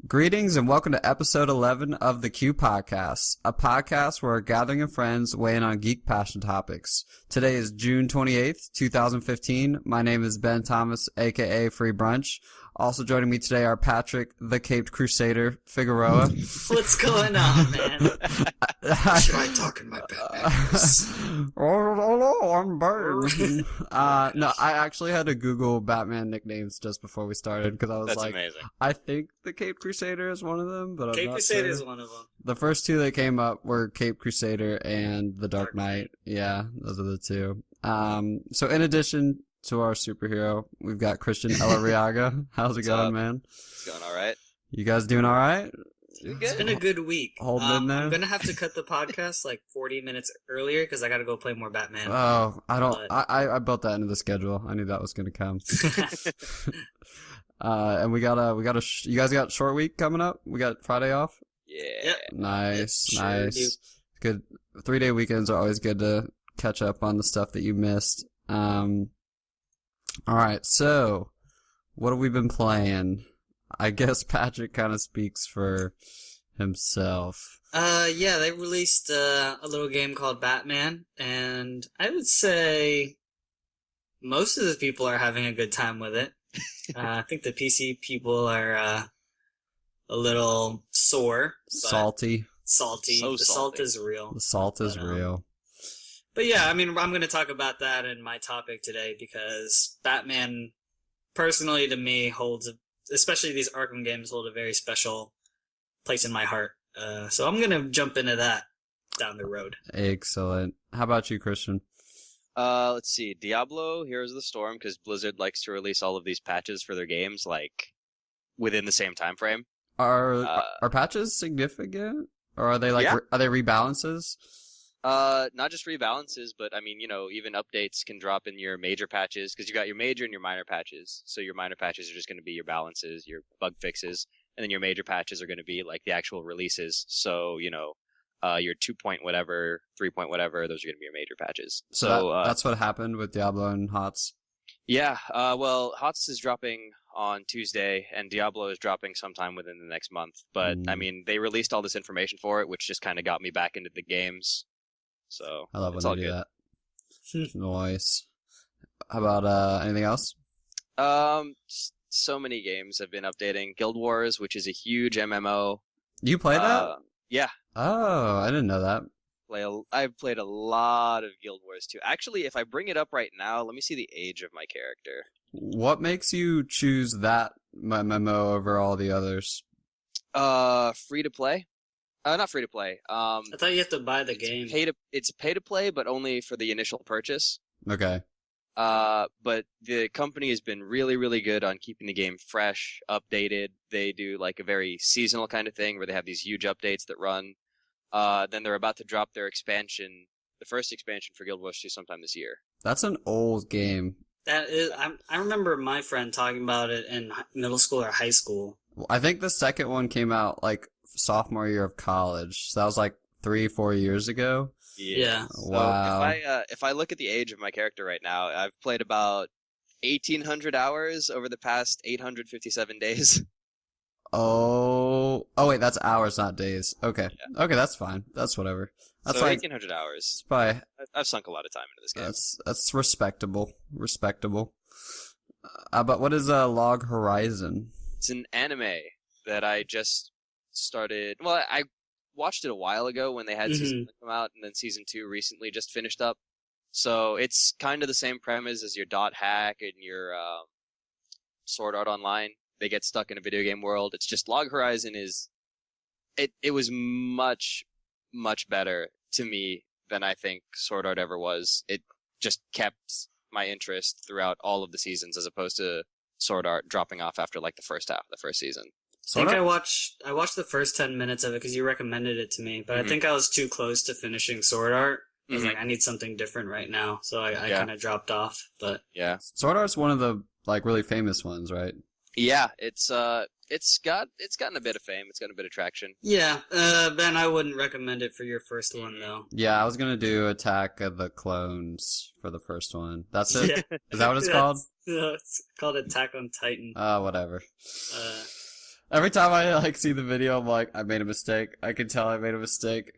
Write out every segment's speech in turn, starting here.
Greetings and welcome to episode 11 of the Q Podcast, a podcast where a gathering of friends weigh in on geek passion topics. Today is June 28th, 2015. My name is Ben Thomas, aka freeBrunch. Also joining me today are Patrick, the Caped Crusader Figueroa. What's going on, man? Should I talk in my Batman voice? Oh, I'm Bird. No, I actually had to Google Batman nicknames just before we started because I was That's like, amazing. I think the Caped Crusader is one of them, but I'm Cape not Crusader sure. is one of them. The first two that came up were Cape Crusader and the Dark Knight. Yeah, those are the two. So in addition to our superhero, we've got Christian Elariaga. How's it going, man? It's going all right. You guys doing all right? It's been a good week. Holding in there? I'm gonna have to cut the podcast like 40 minutes earlier because I gotta go play more Batman. Oh, I don't. But- I built that into the schedule. I knew that was gonna come. And we got you guys got short week coming up? We got Friday off? Yeah. Yep. Nice, Sure nice. Good. 3-day weekends are always good to catch up on the stuff that you missed. Alright, so, what have we been playing? I guess Patrick kind of speaks for himself. Yeah, they released a little game called Batman, and I would say most of the people are having a good time with it. I think the PC people are a little sore, but Salty. salty. So The salt salty. is real. The salt is But, real. But yeah, I mean, I'm going to talk about that in my topic today because Batman, personally to me, especially these Arkham games, hold a very special place in my heart. So I'm going to jump into that down the road. Excellent. How about you, Christian? Let's see. Diablo, Heroes of the Storm, because Blizzard likes to release all of these patches for their games, like, within the same time frame. Are patches significant? Or are they Yeah. are they rebalances? Not just rebalances, but I mean, even updates can drop in your major patches, because you got your major and your minor patches. So your minor patches are just going to be your balances, your bug fixes, and then your major patches are going to be like the actual releases. So, your 2 point whatever, 3 point whatever, those are going to be your major patches. So that's what happened with Diablo and HOTS. Yeah, well, HOTS is dropping on Tuesday, and Diablo is dropping sometime within the next month. But, I mean, they released all this information for it, which just kind of got me back into the games. So, I love when it's they all do good. that. Nice. How about anything else? So many games have been updating. Guild Wars, which is a huge MMO. You play that? Yeah. Oh, I didn't know that. I've played a lot of Guild Wars too. Actually, if I bring it up right now, let me see the age of my character. What makes you choose that MMO over all the others? Free to play? Not free to play. I thought you have to buy the game. It's pay to play, but only for the initial purchase. Okay. But the company has been really, really good on keeping the game fresh, updated. They do like a very seasonal kind of thing where they have these huge updates that run. Then they're about to drop their expansion, the first expansion for Guild Wars 2 sometime this year. That's an old game. That is, I remember my friend talking about it in middle school or high school. I think the second one came out like sophomore year of college. So that was like 3-4 years ago. Yeah. So Wow. if I look at the age of my character right now, I've played about 1,800 hours over the past 857 days. Oh, wait, that's hours, not days. Okay. Yeah. Okay, that's fine. That's whatever. That's So like 1,800 hours. it's probably I've sunk a lot of time into this game. that's respectable. Respectable. But what is Log Horizon? It's an anime that I just started. Well, I watched it a while ago when they had season 1 come out, and then season 2 recently just finished up. So it's kind of the same premise as your Dot Hack and your Sword Art Online. They get stuck in a video game world. It's just Log Horizon is. It was much, much better to me than I think Sword Art ever was. It just kept my interest throughout all of the seasons, as opposed to Sword Art dropping off after like the first half of the first season. I think I watched the first 10 minutes of it because you recommended it to me, but I think I was too close to finishing Sword Art. I was like, I need something different right now, so I kind of dropped off. But Yeah, Sword Art's one of the like really famous ones, right? yeah, it's gotten a bit of fame. It's gotten a bit of traction. yeah, Ben, I wouldn't recommend it for your first one though. Yeah, I was gonna do Attack of the Clones for the first one. That's it? Yeah. Is that what it's called? It's called Attack on Titan. Whatever. Every time I like see the video, I'm like, I made a mistake. I can tell I made a mistake.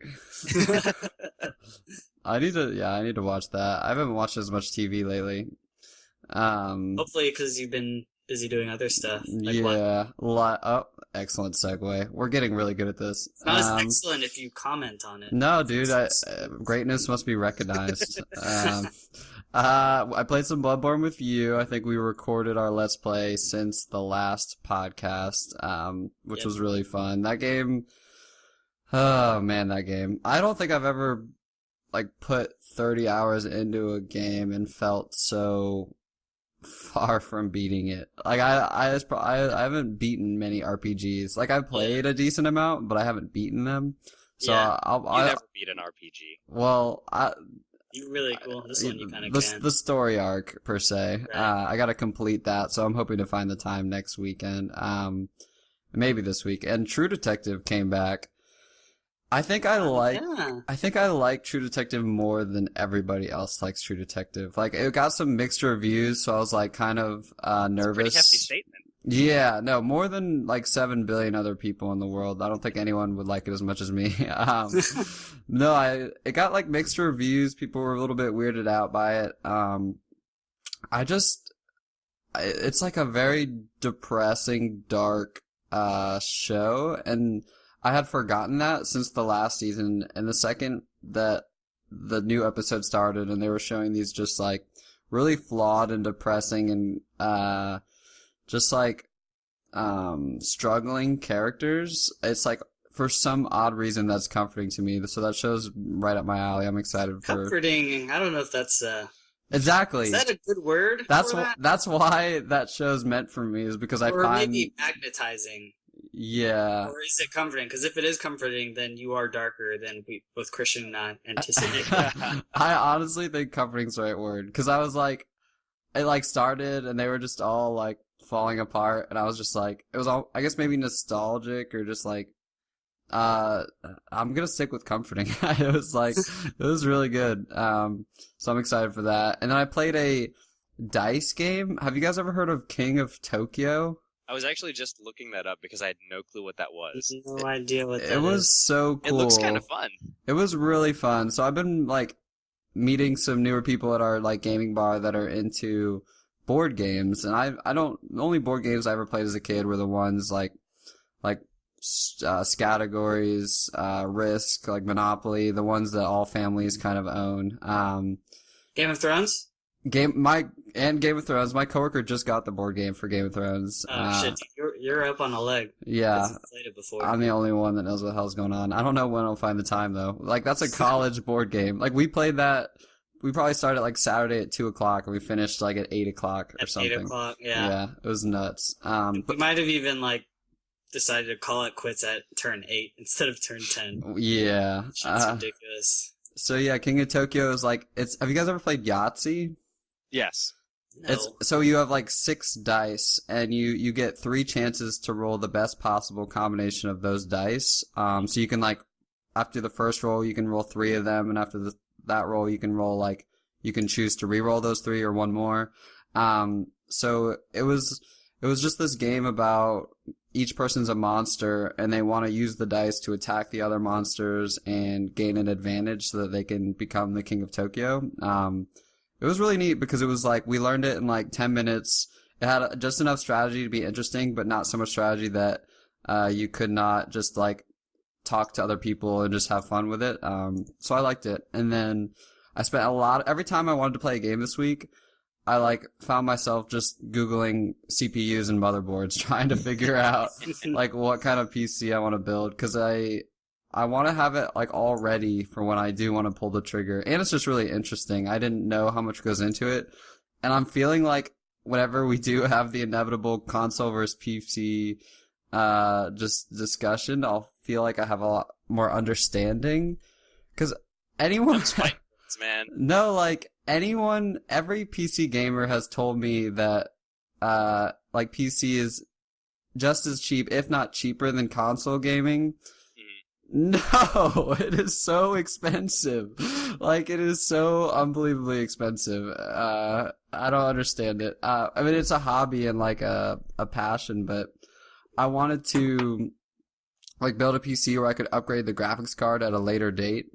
I need to watch that. I haven't watched as much TV lately. Hopefully, because you've been busy doing other stuff. Like yeah. Oh, excellent segue. We're getting really good at this. It's not as excellent if you comment on it. No, dude, greatness must be recognized. I played some Bloodborne with you. I think we recorded our Let's Play since the last podcast, which was really fun. That game, oh man, that game. I don't think I've ever, like, put 30 hours into a game and felt so far from beating it. Like, I haven't beaten many RPGs. Like, I've played a decent amount, but I haven't beaten them. So you never beat an RPG. Well, You're really cool. This one you kind of can. The story arc, per se. Right. I gotta complete that, so I'm hoping to find the time next weekend. Maybe this week. And True Detective came back. I think I like True Detective more than everybody else likes True Detective. Like, it got some mixed reviews, so I was like kind of nervous. It's a pretty hefty statement. Yeah, no, more than like 7 billion other people in the world. I don't think anyone would like it as much as me. No, it got like mixed reviews. People were a little bit weirded out by it. It's like a very depressing, dark show, and I had forgotten that since the last season. And the second that the new episode started and they were showing these just like really flawed and depressing and just like struggling characters, it's like for some odd reason that's comforting to me. So that show's right up my alley. I'm excited for comforting. I don't know if that's exactly. Is that a good word? That's why that show's meant for me, is because I find maybe magnetizing. Yeah. Or is it comforting? Because if it is comforting, then you are darker than both Christian and I anticipate. I honestly think comforting's the right word, because I was like, it like started and they were just all like falling apart, and I was just like, it was all, I guess maybe nostalgic or just like, I'm gonna stick with comforting. It was like, it was really good. So I'm excited for that. And then I played a dice game. Have you guys ever heard of King of Tokyo? I was actually just looking that up because I had no clue what that was. No idea what that is. It was so cool. It looks kind of fun. It was really fun. So I've been like meeting some newer people at our like gaming bar that are into board games, and the only board games I ever played as a kid were the ones like categories, Risk, like Monopoly, the ones that all families kind of own. Game of Thrones? Game of Thrones. My coworker just got the board game for Game of Thrones. Oh shit, you're up on a leg. Yeah. Played it before. I'm the only one that knows what the hell's going on. I don't know when I'll find the time though. Like, that's a college board game. Like, we played that. We probably started like Saturday at 2:00 and we finished like at 8:00 or something. 8:00, yeah. Yeah, it was nuts. We might have even like decided to call it quits at turn 8 instead of turn 10. Yeah. It's ridiculous. So yeah, King of Tokyo is like, have you guys ever played Yahtzee? Yes. No. So you have like 6 dice, and you get 3 chances to roll the best possible combination of those dice. So you can like, after the first roll, you can roll 3 of them, and after that roll, you can roll like, you can choose to re-roll those 3 or one more. So it was just this game about each person's a monster, and they want to use the dice to attack the other monsters and gain an advantage so that they can become the King of Tokyo. It was really neat because it was like, we learned it in like 10 minutes. It had just enough strategy to be interesting, but not so much strategy that you could not just like talk to other people and just have fun with it. So I liked it. And then I spent every time I wanted to play a game this week, I like found myself just Googling CPUs and motherboards, trying to figure out like what kind of PC I want to build, because I want to have it like all ready for when I do want to pull the trigger. And it's just really interesting. I didn't know how much goes into it. And I'm feeling like whenever we do have the inevitable console versus PC just discussion, I'll feel like I have a lot more understanding. Because anyone... man. No, like every PC gamer has told me that like PC is just as cheap, if not cheaper, than console gaming. No, it is so expensive. Like, it is so unbelievably expensive. I don't understand it. I mean, it's a hobby and like a passion, but I wanted to like build a PC where I could upgrade the graphics card at a later date.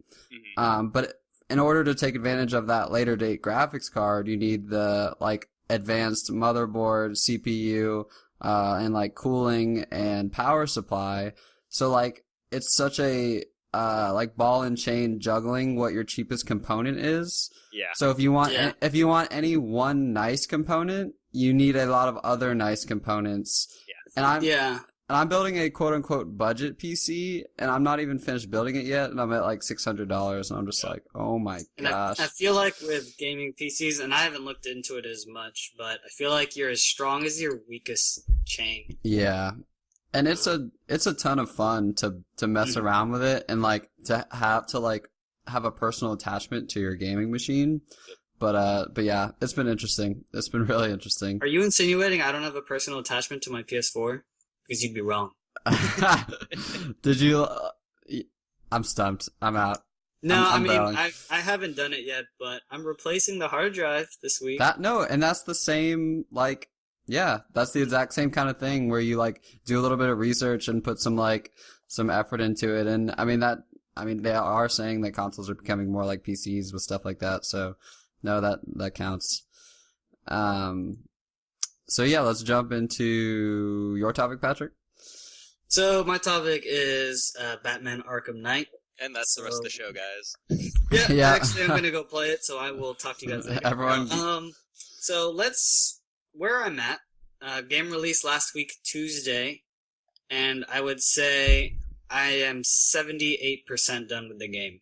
But in order to take advantage of that later date graphics card, you need the like advanced motherboard, CPU, and like cooling and power supply. So like it's such a like ball and chain juggling what your cheapest component is. Yeah. So if you want any one nice component, you need a lot of other nice components. Yeah. And I'm building a quote unquote budget PC, and I'm not even finished building it yet, and I'm at like $600, and I'm just like, oh my gosh. I feel like with gaming PCs, and I haven't looked into it as much, but I feel like you're as strong as your weakest chain. Yeah. And it's a ton of fun to mess around with it and like to have a personal attachment to your gaming machine. But yeah, it's been interesting. It's been really interesting. Are you insinuating I don't have a personal attachment to my PS4? Because you'd be wrong. Did you? I'm stumped. I'm out. No, I'm bailing. I haven't done it yet, but I'm replacing the hard drive this week. And that's the same, like, yeah, that's the exact same kind of thing where you like do a little bit of research and put some effort into it. And they are saying that consoles are becoming more like PCs with stuff like that. So no, that counts. So yeah, let's jump into your topic, Patrick. So my topic is Batman Arkham Knight. And that's the rest of the show, guys. Yeah. Actually, I'm going to go play it, so I will talk to you guys later. Everyone. So where I'm at, game released last week, Tuesday, and I would say I am 78% done with the game.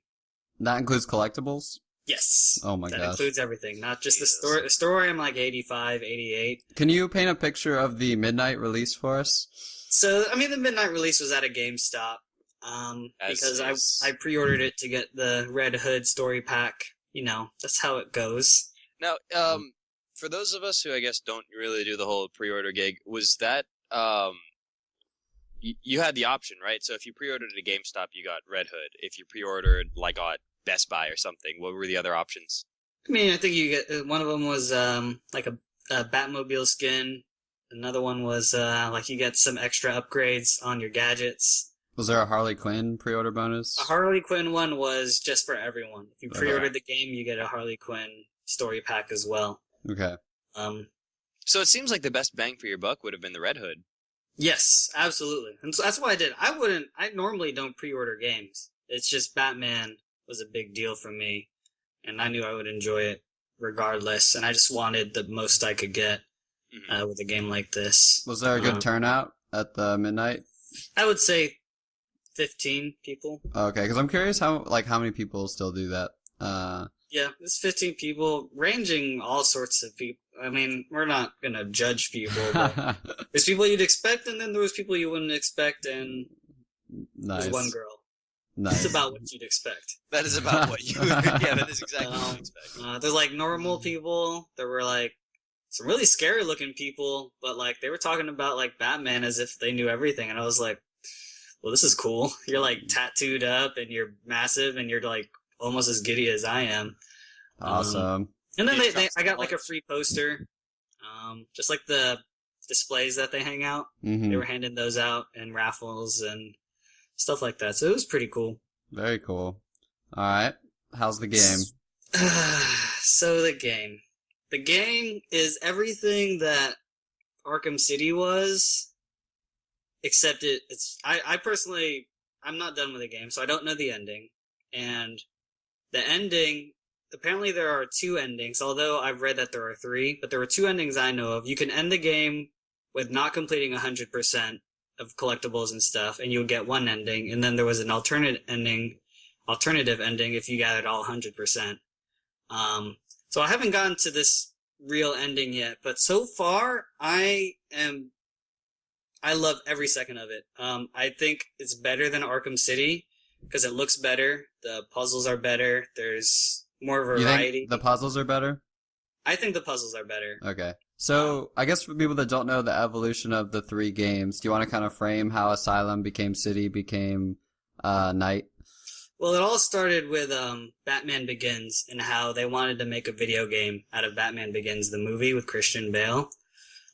That includes collectibles? Yes. Oh my gosh. That includes everything, not just the story. The story, I'm like 85, 88. Can you paint a picture of the midnight release for us? So, the midnight release was at a GameStop, because I pre-ordered it to get the Red Hood story pack. That's how it goes. Now, for those of us who I guess don't really do the whole pre-order gig, was that, you had the option, right? So if you pre-ordered at a GameStop, you got Red Hood. If you pre-ordered, like, at Best Buy or something, what were the other options? I think you get, one of them was, like a Batmobile skin. Another one was, like you get some extra upgrades on your gadgets. Was there a Harley Quinn pre-order bonus? A Harley Quinn one was just for everyone. If you pre-ordered the game, you get a Harley Quinn story pack as well. Okay. So it seems like the best bang for your buck would have been the Red Hood. Yes, absolutely. And so that's why I did. I normally don't pre-order games. It's just Batman was a big deal for me, and I knew I would enjoy it regardless, and I just wanted the most I could get with a game like this. Was there a good turnout at the midnight? I would say 15 people. Okay, because I'm curious how many people still do that. Yeah, it's 15 people, ranging all sorts of people. We're not gonna judge people, but there's people you'd expect, and then there was people you wouldn't expect, and there's one girl. Nice. It's about what you'd expect. That is about what you would. Yeah, that is exactly what you'd expect. There's like normal people. There were like some really scary looking people, but like they were talking about like Batman as if they knew everything, and I was like, well, this is cool. You're like tattooed up and you're massive and you're like almost as giddy as I am. Awesome. And then I got like a free poster, just like the displays that they hang out. Mm-hmm. They were handing those out and raffles and stuff like that. So it was pretty cool. Very cool. All right. How's the game? So the game. The game is everything that Arkham City was, except I personally, I'm not done with the game, so I don't know the ending. And the ending, apparently there are 2 endings, although I've read that there are 3, but there are 2 endings I know of. You can end the game with not completing 100% of collectibles and stuff, and you would get 1 ending, and then there was an alternative ending if you got it all 100%. So I haven't gotten to this real ending yet, but so far I love every second of it. I think it's better than Arkham City because it looks better. The puzzles are better. There's more variety. You think the puzzles are better? I think the puzzles are better. Okay. So, I guess for people that don't know the evolution of the 3 games, do you want to kind of frame how Asylum became City, became Night? Well, it all started with Batman Begins and how they wanted to make a video game out of Batman Begins, the movie with Christian Bale.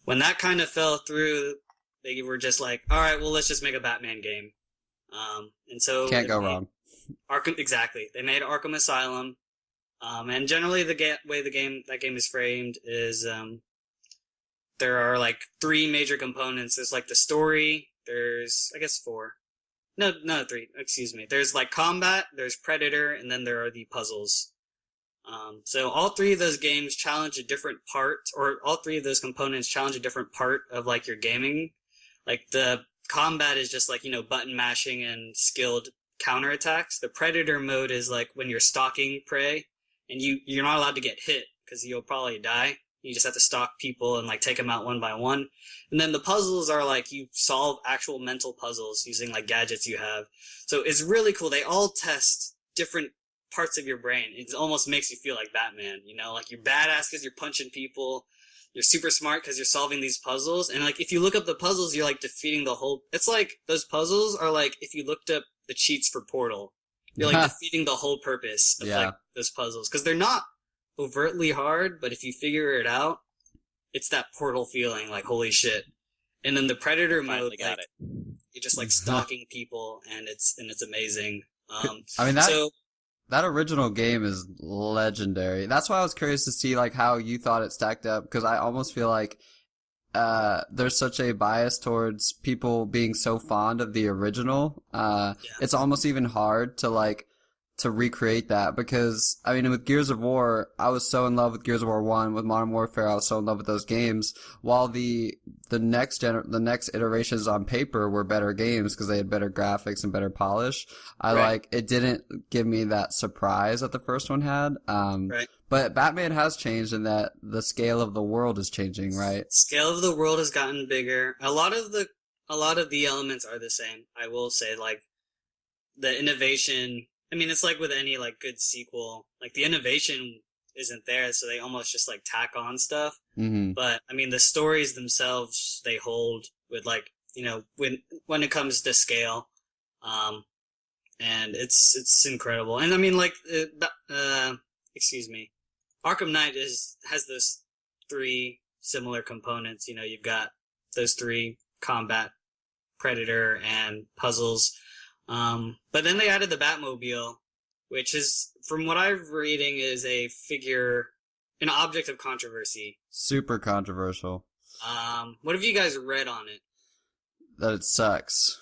When that kind of fell through, they were just like, all right, well, let's just make a Batman game. And so Can't go wrong. Arkham, exactly. They made Arkham Asylum. And generally the way that game is framed is, there are like 3 major components. There's like the story. There's, I guess, 4. No, 3. Excuse me. There's like combat. There's Predator, and then there are the puzzles. So all 3 of those games challenge a different part, or all 3 of those components challenge a different part of like your gaming. Like the combat is just like, button mashing and skilled counterattacks. The Predator mode is like when you're stalking prey, and you're not allowed to get hit because you'll probably die. You just have to stalk people and like take them out one by one. And then the puzzles are like you solve actual mental puzzles using like gadgets you have. So it's really cool. They all test different parts of your brain. It almost makes you feel like Batman, like you're badass because you're punching people. You're super smart because you're solving these puzzles. And like if you look up the puzzles, you're like defeating the whole. It's like those puzzles are like if you looked up the cheats for Portal. You're like defeating the whole purpose of like those puzzles because they're not overtly hard, but if you figure it out, it's that Portal feeling, like holy shit. And then the Predator mode, like you're just like stalking people, and it's amazing. I mean that original game is legendary. That's why I was curious to see like how you thought it stacked up, because I almost feel like there's such a bias towards people being so fond of the original. It's almost even hard to recreate that, because I mean with Gears of War, I was so in love with Gears of War 1, with Modern Warfare, I was so in love with those games, while the next iterations on paper were better games because they had better graphics and better polish. It didn't give me that surprise that the first one had. But Batman has changed in that the scale of the world is changing, right? Scale of the world has gotten bigger. A lot of the elements are the same. I will say, like the innovation. I mean, it's like with any like good sequel, like the innovation isn't there, so they almost just like tack on stuff. Mm-hmm. But I mean, the stories themselves, they hold with like, when it comes to scale, and it's incredible. And I mean, like, excuse me, Arkham Knight has those 3 similar components. You've got those 3: combat, Predator, and puzzles. But then they added the Batmobile, which is, from what I'm reading, is an object of controversy. Super controversial. What have you guys read on it? That it sucks.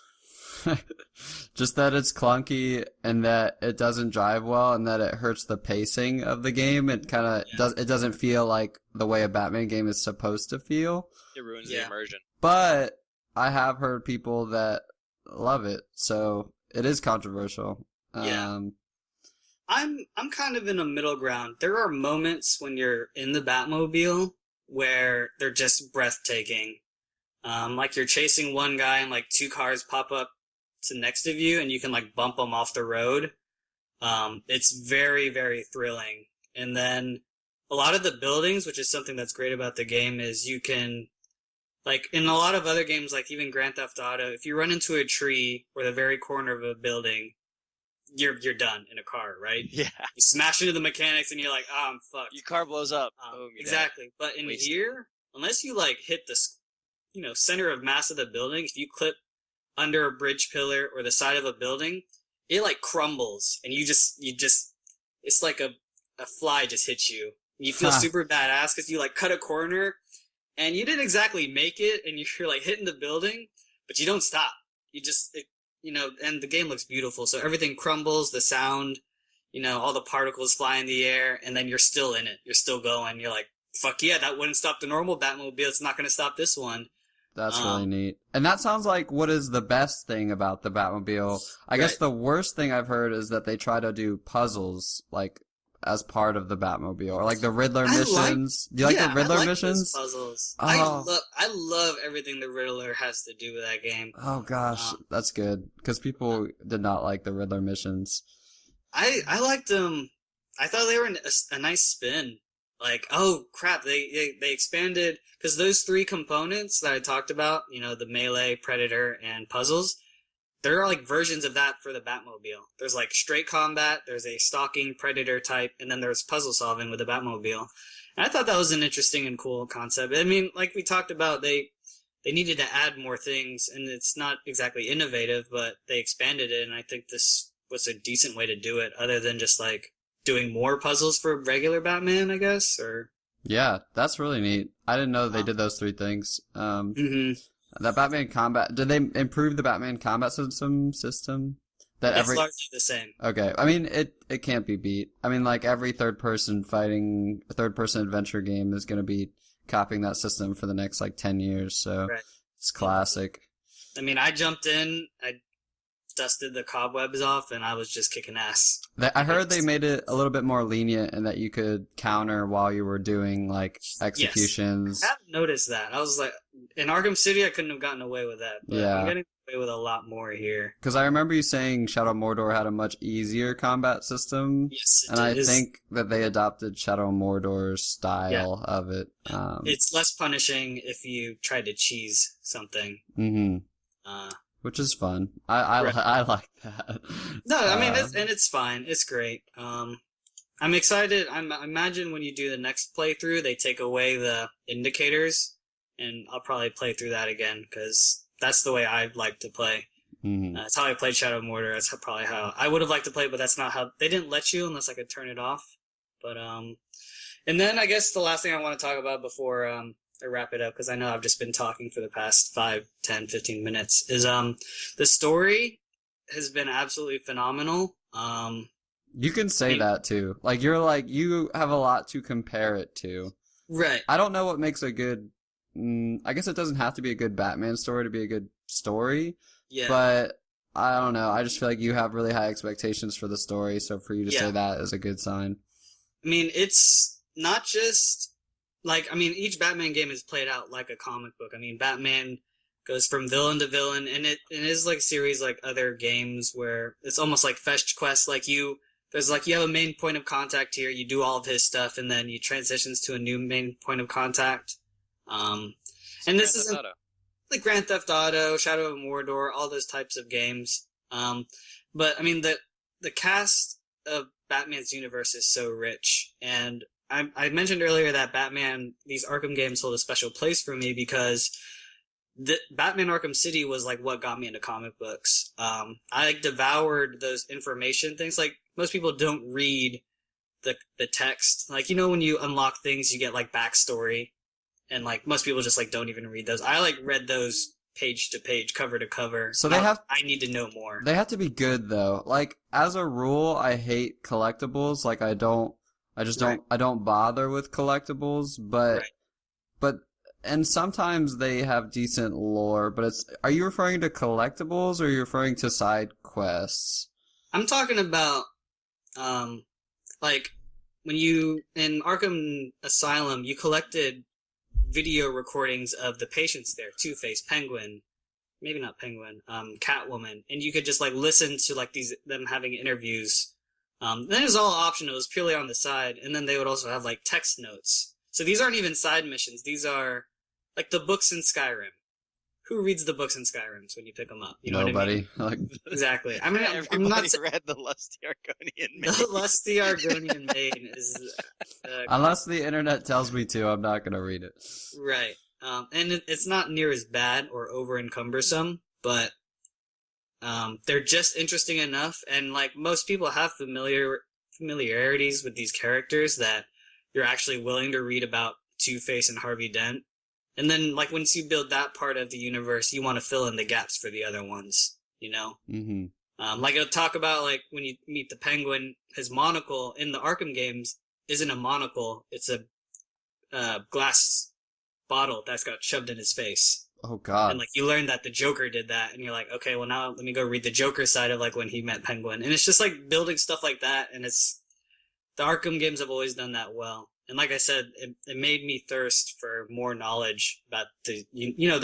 Just that it's clunky and that it doesn't drive well and that it hurts the pacing of the game. It kind of it doesn't feel like the way a Batman game is supposed to feel. It ruins the immersion. But I have heard people that love it, so it is controversial. I'm kind of in a middle ground. There are moments when you're in the Batmobile where they're just breathtaking. Like you're chasing one guy and like 2 cars pop up to next of you and you can like bump them off the road. It's very, very thrilling. And then a lot of the buildings, which is something that's great about the game, is you can, like in a lot of other games, like even Grand Theft Auto, if you run into a tree or the very corner of a building, you're done in a car, right? Yeah. You smash into the mechanics and you're like, oh, I'm fucked. Your car blows up. Exactly. But in here, unless you like hit the, center of mass of the building, if you clip under a bridge pillar or the side of a building, it like crumbles and you just, it's like a fly just hits you. You feel super badass because you like cut a corner and you didn't exactly make it and you're like hitting the building, but you don't stop. You just, and the game looks beautiful. So everything crumbles, the sound, all the particles fly in the air, and then you're still in it. You're still going. You're like, fuck yeah, that wouldn't stop the normal Batmobile. It's not going to stop this one. That's really neat. And that sounds like what is the best thing about the Batmobile. I guess the worst thing I've heard is that they try to do puzzles, like, as part of the Batmobile, or like the Riddler missions. Do you like the Riddler missions? Those puzzles. Oh. I love everything the Riddler has to do with that game. Oh gosh, that's good, because people did not like the Riddler missions. I liked them. I thought they were a nice spin. Like, oh crap, they expanded, because those 3 components that I talked about, the melee, Predator, and puzzles, there are like versions of that for the Batmobile. There's like straight combat, there's a stalking Predator type, and then there's puzzle solving with the Batmobile. And I thought that was an interesting and cool concept. I mean, like we talked about, they they needed to add more things, and it's not exactly innovative, but they expanded it, and I think this was a decent way to do it, other than just like doing more puzzles for regular Batman, I guess, or... Yeah, that's really neat. I didn't know they did those 3 things. That Batman combat, did they improve the Batman combat system? It's largely the same. Okay, I mean, it can't be beat. I mean, like, every third-person adventure game is going to be copying that system for the next, like, 10 years, so Right. it's classic. I mean, I jumped in, I dusted the cobwebs off, and I was just kicking ass. I heard they made it a little bit more lenient in that you could counter while you were doing, like, executions. Yes. I haven't noticed that. I was like, in Arkham City, I couldn't have gotten away with that, but Yeah. I'm getting away with a lot more here. Because I remember you saying Shadow of Mordor had a much easier combat system. Yes, it And I is. think that they adopted Shadow of Mordor's style of it. It's less punishing if you try to cheese something. Which is fun. I like that. No, I mean, it's fine. It's great. I'm excited. I imagine when you do the next playthrough, they take away the indicators, and I'll probably play through that again, because that's the way I like to play. That's how I played Shadow of Mordor. That's probably how I would have liked to play, but that's not how... They didn't let you unless I could turn it off. But, and then I guess the last thing I want to talk about before I wrap it up, because I know I've just been talking for the past 5, 10, 15 minutes, is the story has been absolutely phenomenal. You can say that too. Like, you have a lot to compare it to. Right. I don't know what makes a good... I guess it doesn't have to be a good Batman story to be a good story. Yeah. But, I don't know. I just feel like you have really high expectations for the story, so for you to say that is a good sign. I mean, it's not just... Like, I mean, each Batman game is played out like a comic book. I mean, Batman goes from villain to villain, and it is like a series like other games where it's almost like fetch quests. Like, you have a main point of contact here, you do all of his stuff, and then you transitions to a new main point of contact. And this is like Grand Theft Auto, Shadow of Mordor, all those types of games. But I mean, the cast of Batman's universe is so rich, and I mentioned earlier that these Arkham games hold a special place for me because Batman Arkham City was like what got me into comic books. I like devoured those information things. Like, most people don't read the text. Like, when you unlock things, you get like backstory, and like most people just like don't even read those. I like read those page to page, cover to cover. So I need to know more. They have to be good though. Like, as a rule, I hate collectibles. Like, I don't bother with collectibles, but and sometimes they have decent lore, but are you referring to collectibles or are you referring to side quests? I'm talking about, like, when in Arkham Asylum, you collected video recordings of the patients there, Two-Face, Penguin, maybe not Penguin, Catwoman, and you could just like listen to like them having interviews. Then it was all optional. It was purely on the side, and then they would also have like text notes. So these aren't even side missions. These are like the books in Skyrim. Who reads the books in Skyrim when you pick them up? You know Nobody. what I mean? Exactly. I mean, everybody I'm not read the Lusty Argonian Maid. The Lusty Argonian Maid is... Unless the internet tells me to, I'm not going to read it. Right. And it's not near as bad or over-encumbersome, but they're just interesting enough, and like most people have familiarities with these characters that you're actually willing to read about Two-Face and Harvey Dent. And then, like, once you build that part of the universe, you want to fill in the gaps for the other ones, Mm-hmm. Like, I'll talk about, like, when you meet the Penguin, his monocle in the Arkham games isn't a monocle. It's a glass bottle that's got shoved in his face. Oh, God. And, like, you learn that the Joker did that, and you're like, okay, well, now let me go read the Joker side of, like, when he met Penguin. And it's just, like, building stuff like that, and the Arkham games have always done that well. And like I said, it made me thirst for more knowledge about the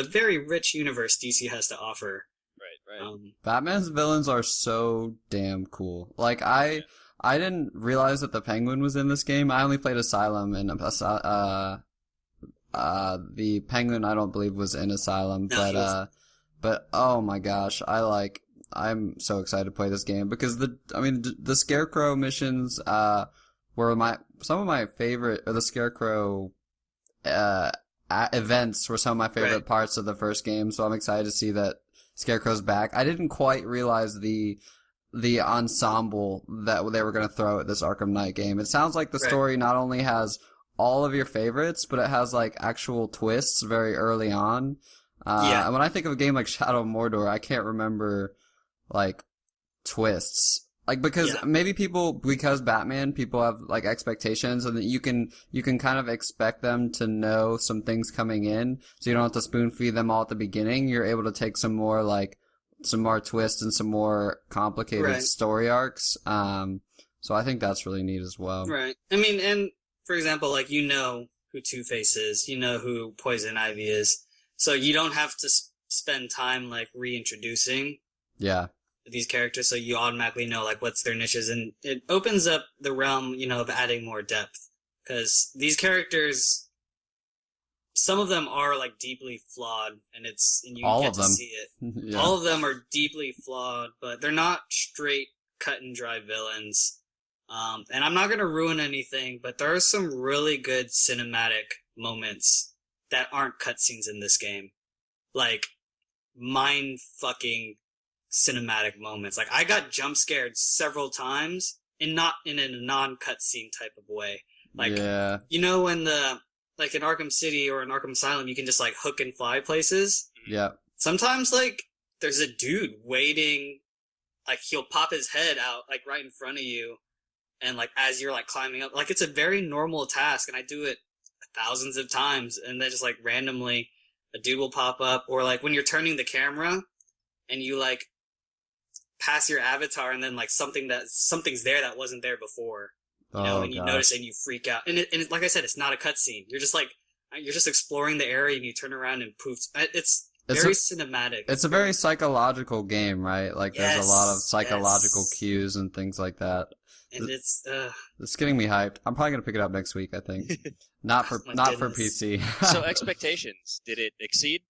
very rich universe DC has to offer. Right. Batman's villains are so damn cool. Like, I didn't realize that the Penguin was in this game. I only played Asylum, and the Penguin I don't believe was in Asylum. No, but oh my gosh, I'm so excited to play this game because the Scarecrow missions were some of my favorite, or the Scarecrow events were some of my favorite parts of the first game, so I'm excited to see that Scarecrow's back. I didn't quite realize the ensemble that they were going to throw at this Arkham Knight game. It sounds like the story not only has all of your favorites, but it has like actual twists very early on. And when I think of a game like Shadow of Mordor, I can't remember like twists. Like, because maybe because Batman, people have like expectations, and that you can kind of expect them to know some things coming in, so you don't have to spoon feed them all at the beginning. You're able to take some more twists and some more complicated story arcs. So I think that's really neat as well. Right. I mean, and for example, like, you know who Two-Face is, you know who Poison Ivy is, so you don't have to spend time like reintroducing. Yeah. These characters, so you automatically know like what's their niches, and it opens up the realm, you know, of adding more depth, because these characters, some of them are like deeply flawed, and you get to see it. Yeah. All of them are deeply flawed, but they're not straight cut and dry villains. And I'm not gonna ruin anything, but there are some really good cinematic moments that aren't cutscenes in this game, like mind fucking cinematic moments. Like, I got jump scared several times, and not in a non-cutscene type of way. Like, you know, when like in Arkham City or in Arkham Asylum, you can just like hook and fly places. Yeah. Sometimes like there's a dude waiting, like he'll pop his head out like right in front of you, and like as you're like climbing up, like it's a very normal task, and I do it thousands of times, and then just like randomly a dude will pop up, or like when you're turning the camera and you like pass your avatar, and then like something's there that wasn't there before, you know, and you notice and you freak out, and it, like I said, it's not a cutscene. You're just exploring the area, and you turn around and poof. It's very cinematic. It's a very psychological game, right? Like there's a lot of psychological cues and things like that. And it's getting me hyped. I'm probably gonna pick it up next week, I think. Not for PC. So expectations, did it exceed?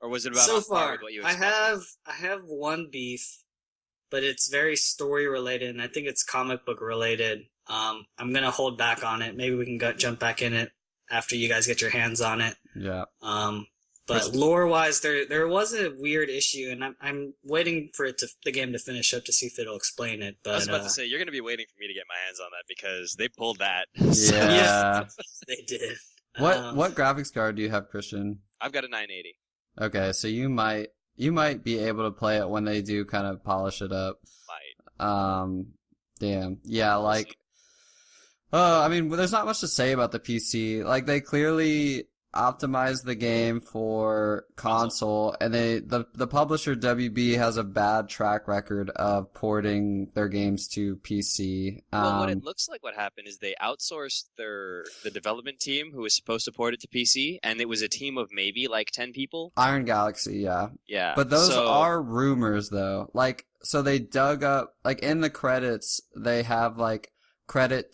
Or was it about so far? What you I have one beef, but it's very story related, and I think it's comic book related. I'm gonna hold back on it. Maybe we can jump back in it after you guys get your hands on it. Yeah. But lore wise, there was a weird issue, and I'm waiting for the game to finish up to see if it'll explain it. But I was about to say, you're gonna be waiting for me to get my hands on that, because they pulled that. Yeah. They did. What graphics card do you have, Christian? I've got a 980. Okay, so you might be able to play it when they do kind of polish it up. Might. Damn. Yeah, like, I mean, there's not much to say about the PC. Like, they clearly optimized the game for console, and the publisher WB has a bad track record of porting their games to PC. Well, what it looks like what happened is they outsourced the development team who was supposed to port it to PC, and it was a team of maybe like 10 people. Iron Galaxy, yeah. Yeah. But those are rumors, though. Like, so they dug up, like, in the credits, they have like credit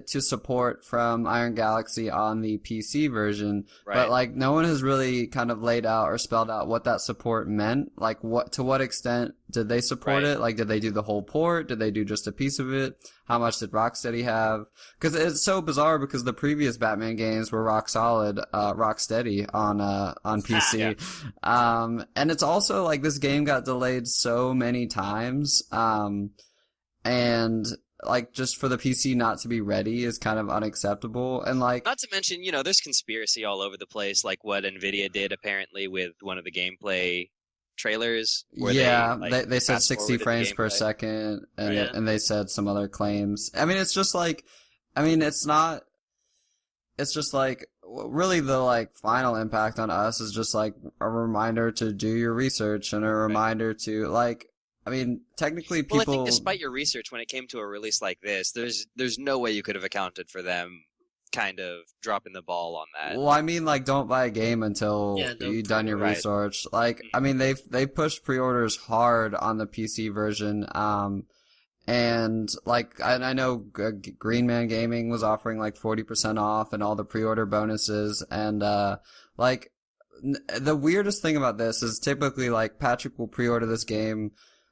to support from Iron Galaxy on the PC version, but like no one has really kind of laid out or spelled out what that support meant. Like, to what extent did they support it? Like, did they do the whole port? Did they do just a piece of it? How much did Rocksteady have? Because it's so bizarre, because the previous Batman games were rock solid, Rocksteady on PC. Yeah. And it's also like this game got delayed so many times, and like, just for the PC not to be ready is kind of unacceptable. And like, not to mention, you know, there's conspiracy all over the place, like what Nvidia did apparently with one of the gameplay trailers. Where they said 60 frames per second, and they said some other claims. I mean, it's just like, it's just like, really the like final impact on us is just like a reminder to do your research, and a reminder to like, I mean, technically people... Well, I think despite your research, when it came to a release like this, there's no way you could have accounted for them kind of dropping the ball on that. Well, I mean, like, don't buy a game until you've done your research. Like, I mean, they pushed pre-orders hard on the PC version, and like, I know Green Man Gaming was offering like 40% off and all the pre-order bonuses, and like, the weirdest thing about this is typically like Patrick will pre-order this game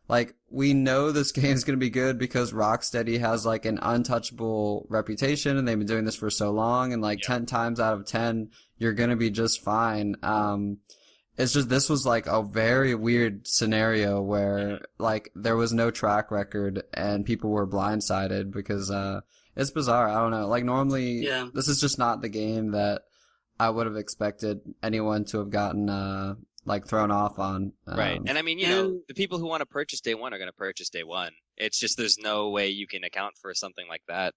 like, we know this game's gonna be good because Rocksteady has, like, an untouchable reputation, and they've been doing this for so long, and, like, 10 times out of 10, you're gonna be just fine. It's just, this was, like, a very weird scenario where, like, there was no track record, and people were blindsided because, it's bizarre. I don't know. Like, normally, this is just not the game that I would have expected anyone to have gotten, like, thrown off on. Right. And I mean, you know, the people who want to purchase day one are going to purchase day one. It's just there's no way you can account for something like that.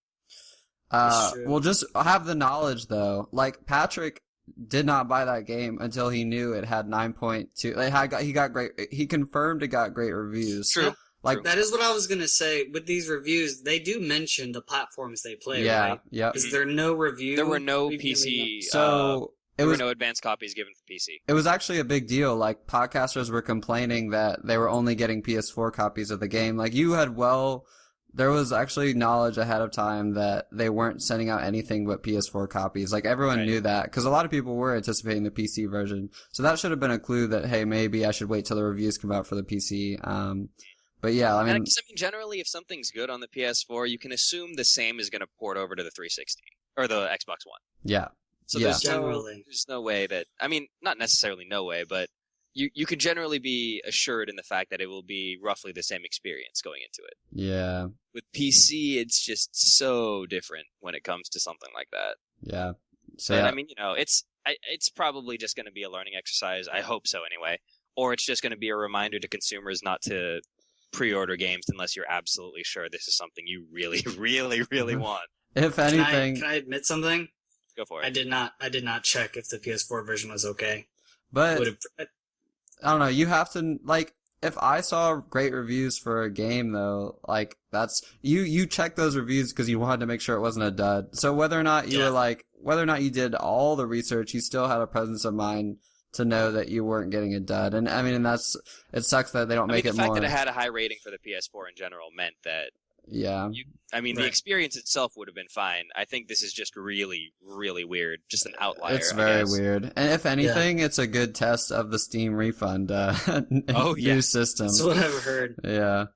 Well, just have the knowledge, though. Like, Patrick did not buy that game until he knew it had 9.2. He confirmed it got great reviews. True. Like, that is what I was gonna say. With these reviews, they do mention the platforms they play, right? Yeah. Is there no review? There were no PC. There were no advanced copies given for PC. It was actually a big deal. Like, podcasters were complaining that they were only getting PS4 copies of the game. Like, there was actually knowledge ahead of time that they weren't sending out anything but PS4 copies. Like, everyone knew that, because a lot of people were anticipating the PC version. So that should have been a clue that, hey, maybe I should wait till the reviews come out for the PC. But yeah, I mean, generally, if something's good on the PS4, you can assume the same is going to port over to the 360 or the Xbox One. Yeah. So there's no way that, I mean, not necessarily no way, but you can generally be assured in the fact that it will be roughly the same experience going into it. Yeah. With PC, it's just so different when it comes to something like that. Yeah. So but, I mean, you know, it's probably just going to be a learning exercise. I hope so anyway. Or it's just going to be a reminder to consumers not to pre-order games unless you're absolutely sure this is something you really, really, really want. If anything... Can I admit something? Go for it. I did not check if the PS4 version was okay. But... I don't know, you have to, like, if I saw great reviews for a game, though, like, that's, you check those reviews because you wanted to make sure it wasn't a dud. So whether or not you were, like, whether or not you did all the research, you still had a presence of mind to know that you weren't getting a dud. And, I mean, it sucks that they don't make it more. The fact that it had a high rating for the PS4 in general meant that, the experience itself would have been fine. I think this is just really, really weird. Just an outlier. It's very weird. And if anything, it's a good test of the Steam refund new system. That's what I've heard. Yeah.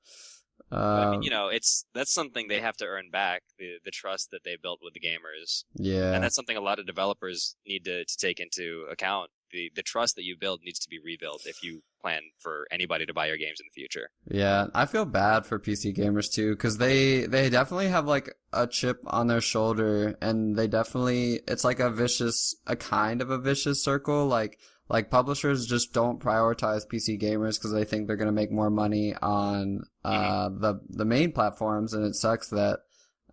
I mean, you know, that's something they have to earn back, the trust that they built with the gamers. Yeah. And that's something a lot of developers need to take into account. The trust that you build needs to be rebuilt if you plan for anybody to buy your games in the future. Yeah, I feel bad for PC gamers too, because they definitely have like a chip on their shoulder, and it's like a kind of a vicious circle. Like publishers just don't prioritize PC gamers because they think they're gonna make more money on the main platforms, and it sucks that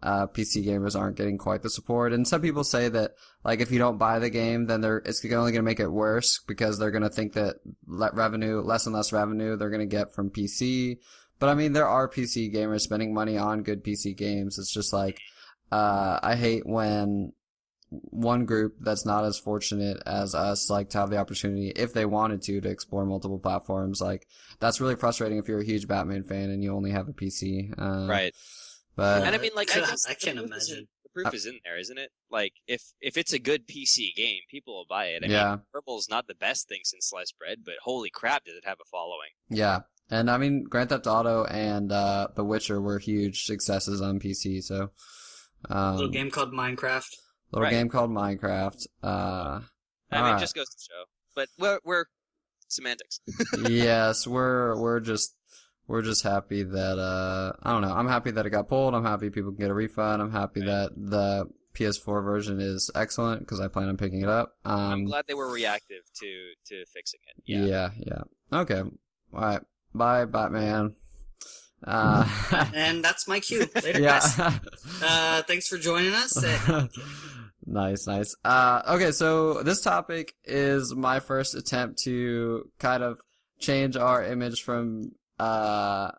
PC gamers aren't getting quite the support. And some people say that, like, if you don't buy the game, then it's only going to make it worse because they're going to think that less and less revenue they're going to get from PC. But I mean, there are PC gamers spending money on good PC games. It's just like, I hate when one group that's not as fortunate as us, like, to have the opportunity, if they wanted to explore multiple platforms. Like, that's really frustrating if you're a huge Batman fan and you only have a PC. Right. But, and I mean, like, I can't imagine. The proof is in there, isn't it? Like, if it's a good PC game, people will buy it. I mean, Purple's not the best thing since sliced bread, but holy crap, did it have a following? Yeah, and I mean, Grand Theft Auto and The Witcher were huge successes on PC. So, a little game called Minecraft. I mean, it just goes to show. But we're semantics. Yes, we're just happy that, I don't know, I'm happy that it got pulled, I'm happy people can get a refund, I'm happy that the PS4 version is excellent, because I plan on picking it up. I'm glad they were reactive to fixing it. Yeah. Okay. Alright. Bye, Batman. And that's my cue. Later, guys. Thanks for joining us. Nice. Okay, so this topic is my first attempt to kind of change our image from to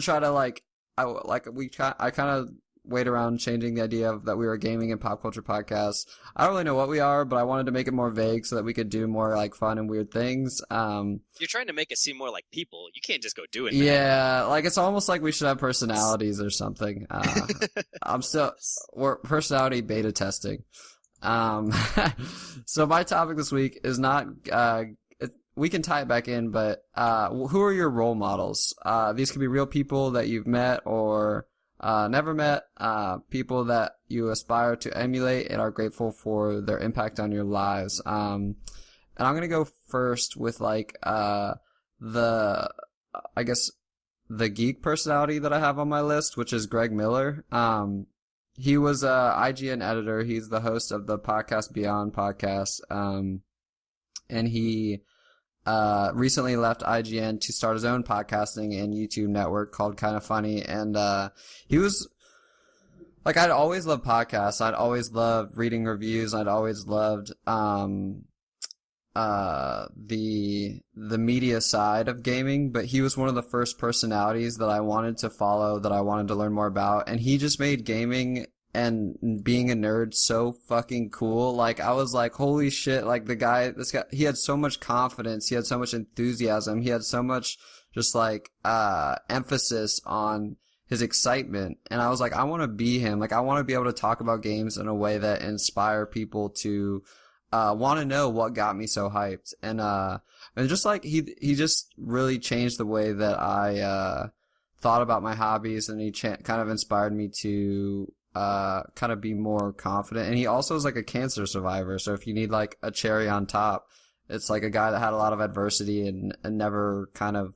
try to I kind of wait around changing the idea of that we were a gaming and pop culture podcast. I don't really know what we are, but I wanted to make it more vague so that we could do more like fun and weird things. You're trying to make us seem more like people. You can't just go do it. Yeah, like it's almost like we should have personalities or something. We're personality beta testing. So my topic this week is not we can tie it back in, but who are your role models? These could be real people that you've met or never met, people that you aspire to emulate and are grateful for their impact on your lives. And I'm gonna go first with like I guess the geek personality that I have on my list, which is Greg Miller. He was a IGN editor. He's the host of the Podcast Beyond podcast. And he recently left IGN to start his own podcasting and YouTube network called Kinda Funny. And he was like, I'd always loved podcasts. I'd always loved reading reviews. I'd always loved the media side of gaming, but he was one of the first personalities that I wanted to follow, that I wanted to learn more about, and he just made gaming and being a nerd so fucking cool. Like, I was like, holy shit, like this guy, he had so much confidence, he had so much enthusiasm, he had so much just like emphasis on his excitement, and I was like, I want to be him. Like, I want to be able to talk about games in a way that inspire people to want to know what got me so hyped. And just like he just really changed the way that I thought about my hobbies, and he kind of inspired me to kind of be more confident. And he also is like a cancer survivor, so if you need like a cherry on top, it's like a guy that had a lot of adversity and never kind of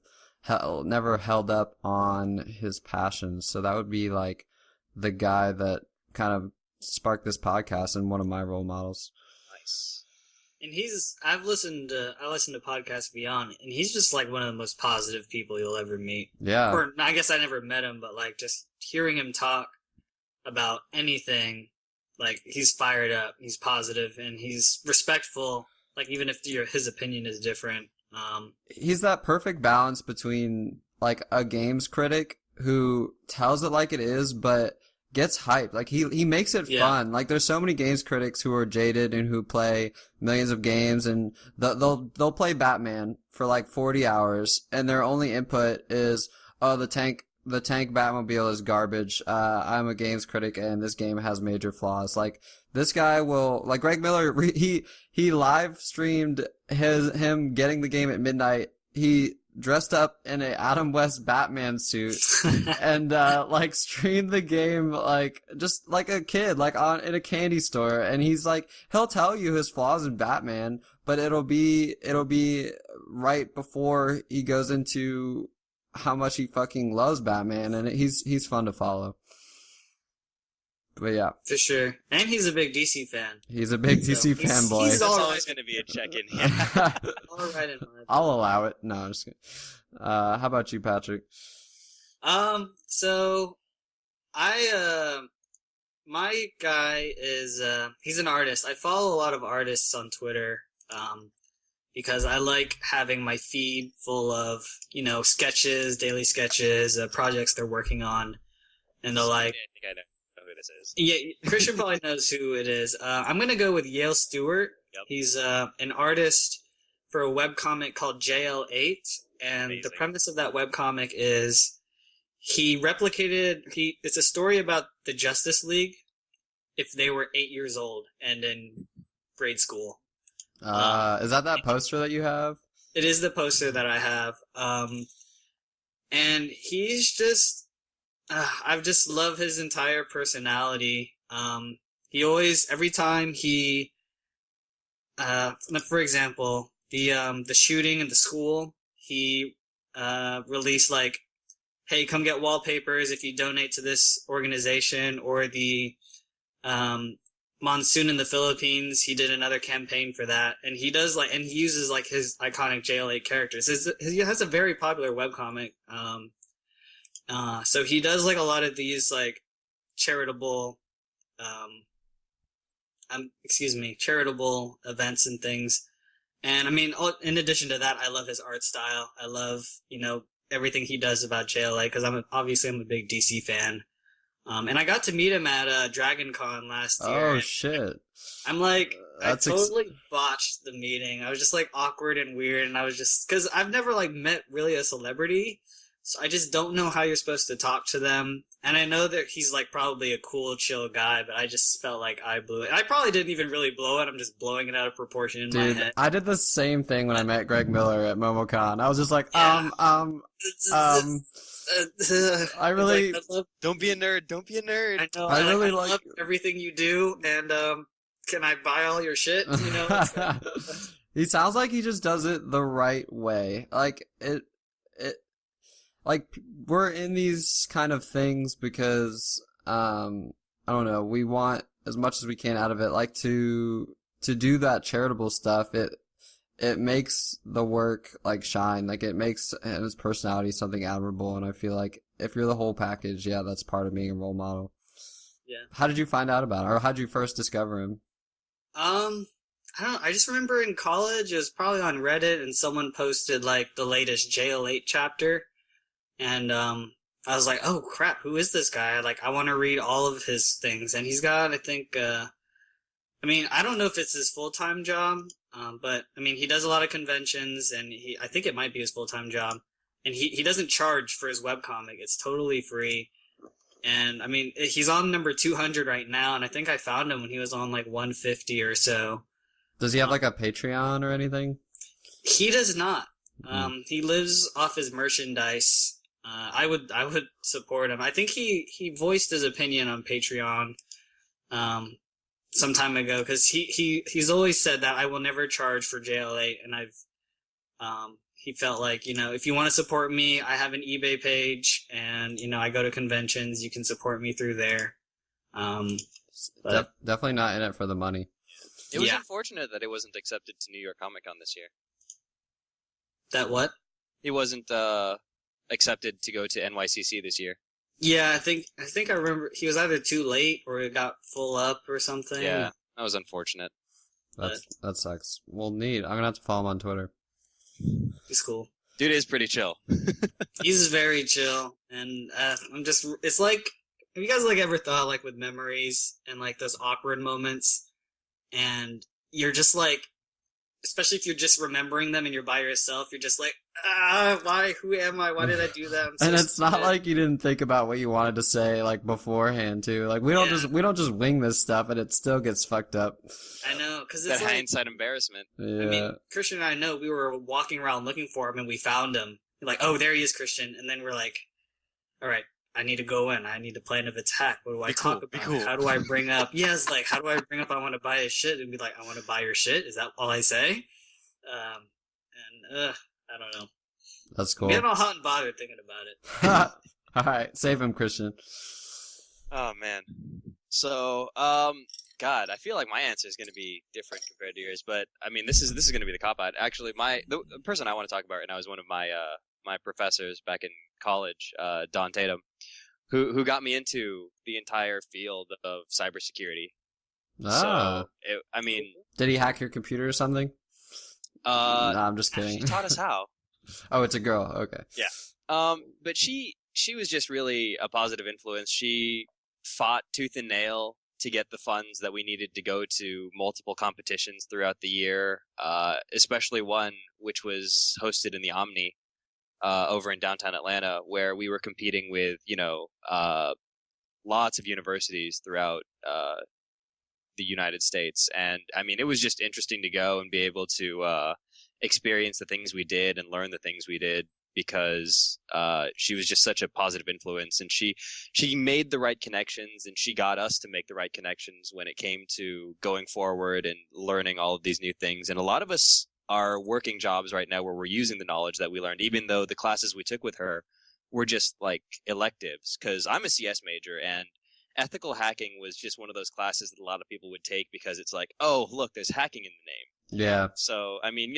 never held up on his passions. So that would be like the guy that kind of sparked this podcast and one of my role models. And I listen to Podcast Beyond, and he's just like one of the most positive people you'll ever meet. Yeah. Or I guess I never met him, but like just hearing him talk about anything, like he's fired up, he's positive, and he's respectful. Like even if his opinion is different. He's that perfect balance between like a games critic who tells it like it is, but gets hyped. Like he makes it fun. Like there's so many games critics who are jaded and who play millions of games, and they'll play Batman for like 40 hours, and their only input is, oh, the tank Batmobile is garbage. I'm a games critic and this game has major flaws. Like this guy will, like Greg Miller, he live streamed him getting the game at midnight. He dressed up in a Adam West Batman suit and like streamed the game like just like a kid, like in a candy store, and he's like, he'll tell you his flaws in Batman, but it'll be right before he goes into how much he fucking loves Batman, and he's fun to follow. But yeah, for sure. And he's a big DC fan. He's a big DC fanboy. That's always going to be a check-in. Yeah. All right in my I'll allow it. No, I'm just kidding. How about you, Patrick? So my guy is he's an artist. I follow a lot of artists on Twitter because I like having my feed full of, sketches, daily sketches, projects they're working on, and the like. I think I know who this is. Yeah, Christian probably knows who it is. I'm gonna go with Yale Stewart. Yep. He's an artist for a webcomic called JL8, and Amazing. The premise of that webcomic is it's a story about the Justice League if they were 8 years old and in grade school. Is that poster that you have? It is the poster that I have. And he's just, I've just loved his entire personality. He always, every time he, for example, the shooting in the school, he released like, hey, come get wallpapers if you donate to this organization, or the monsoon in the Philippines. He did another campaign for that, and he uses like his iconic JL8 characters. He has a very popular webcomic. So he does like a lot of these like charitable, charitable events and things. And I mean, in addition to that, I love his art style. I love, everything he does about JLA, because I'm a big DC fan. And I got to meet him at Dragon Con last year. Oh, shit. I'm like, I totally botched the meeting. I was just like awkward and weird, and I was just, because I've never like met really a celebrity, So I just don't know how you're supposed to talk to them. And I know that he's like probably a cool, chill guy, but I just felt like I blew it. I probably didn't even really blow it. I'm just blowing it out of proportion in my head. I did the same thing when I met Greg Miller at MomoCon. I was just like, Yeah. I really Don't be a nerd. Don't be a nerd. I know. I really I like love everything you do, and can I buy all your shit? You know. It's like, he sounds like he just does it the right way. Like like we're in these kind of things because I don't know, we want as much as we can out of it. Like to do that charitable stuff, it makes the work like shine. Like it makes his personality something admirable, and I feel like if you're the whole package, yeah, that's part of being a role model. Yeah. How did you find out about it, or how did you first discover him? I don't know. I just remember in college, it was probably on Reddit, and someone posted like the latest Ep11 chapter, and I was like, oh crap, who is this guy? Like, I want to read all of his things, and he's got, I think, I mean, I don't know if it's his full-time job, but I mean, he does a lot of conventions, and I think it might be his full-time job, and he doesn't charge for his webcomic. It's totally free. And I mean, he's on number 200 right now, and I think I found him when he was on like 150 or so. Does he have like a Patreon or anything? He does not. He lives off his merchandise. I would support him. I think he voiced his opinion on Patreon some time ago, because he's always said that I will never charge for JL8, and he felt like, you know, if you want to support me, I have an eBay page, and you know, I go to conventions. You can support me through there. But Definitely not in it for the money. It was unfortunate that it wasn't accepted to New York Comic Con this year. that what? He wasn't accepted to go to NYCC this year. Yeah, I think I remember he was either too late or it got full up or something. Yeah, that was unfortunate. That sucks. Well, neat. I'm gonna have to follow him on Twitter. He's cool. Dude is pretty chill. He's very chill, and it's like, have you guys like ever thought like with memories and like those awkward moments, and you're just like, especially if you're just remembering them and you're by yourself, you're just like, why? Who am I? Why did I do that? And it's not like you didn't think about what you wanted to say like beforehand too. Like we don't just wing this stuff, and it still gets fucked up. I know, because That it's like, hindsight embarrassment. Yeah. I mean, Christian and I know we were walking around looking for him, and we found him. We're like, oh, there he is, Christian. And then we're like, all right, I need to go in. I need to plan of attack. What do I talk about? Cool. How do I bring up? Yes, like, how do I bring up I want to buy his shit? And be like, I want to buy your shit? Is that all I say? I don't know. That's cool. I'm getting all hot and bothered thinking about it. All right, save him, Christian. Oh man. So, God, I feel like my answer is going to be different compared to yours, but I mean, this is going to be the cop out. Actually, the person I want to talk about right now is one of my my professors back in college, Don Tatum, who got me into the entire field of cybersecurity. Ah. So, I mean, Did he hack your computer or something? No, I'm just kidding. She taught us how. Oh, it's a girl. Okay. Yeah. But she was just really a positive influence. She fought tooth and nail to get the funds that we needed to go to multiple competitions throughout the year, especially one which was hosted in the Omni over in downtown Atlanta, where we were competing with, lots of universities throughout the United States. And I mean, it was just interesting to go and be able to experience the things we did and learn the things we did, because she was just such a positive influence, and she made the right connections, and she got us to make the right connections when it came to going forward and learning all of these new things. And a lot of us are working jobs right now where we're using the knowledge that we learned, even though the classes we took with her were just like electives, because I'm a CS major, and ethical hacking was just one of those classes that a lot of people would take because it's like, oh, look, there's hacking in the name. Yeah. So, I mean,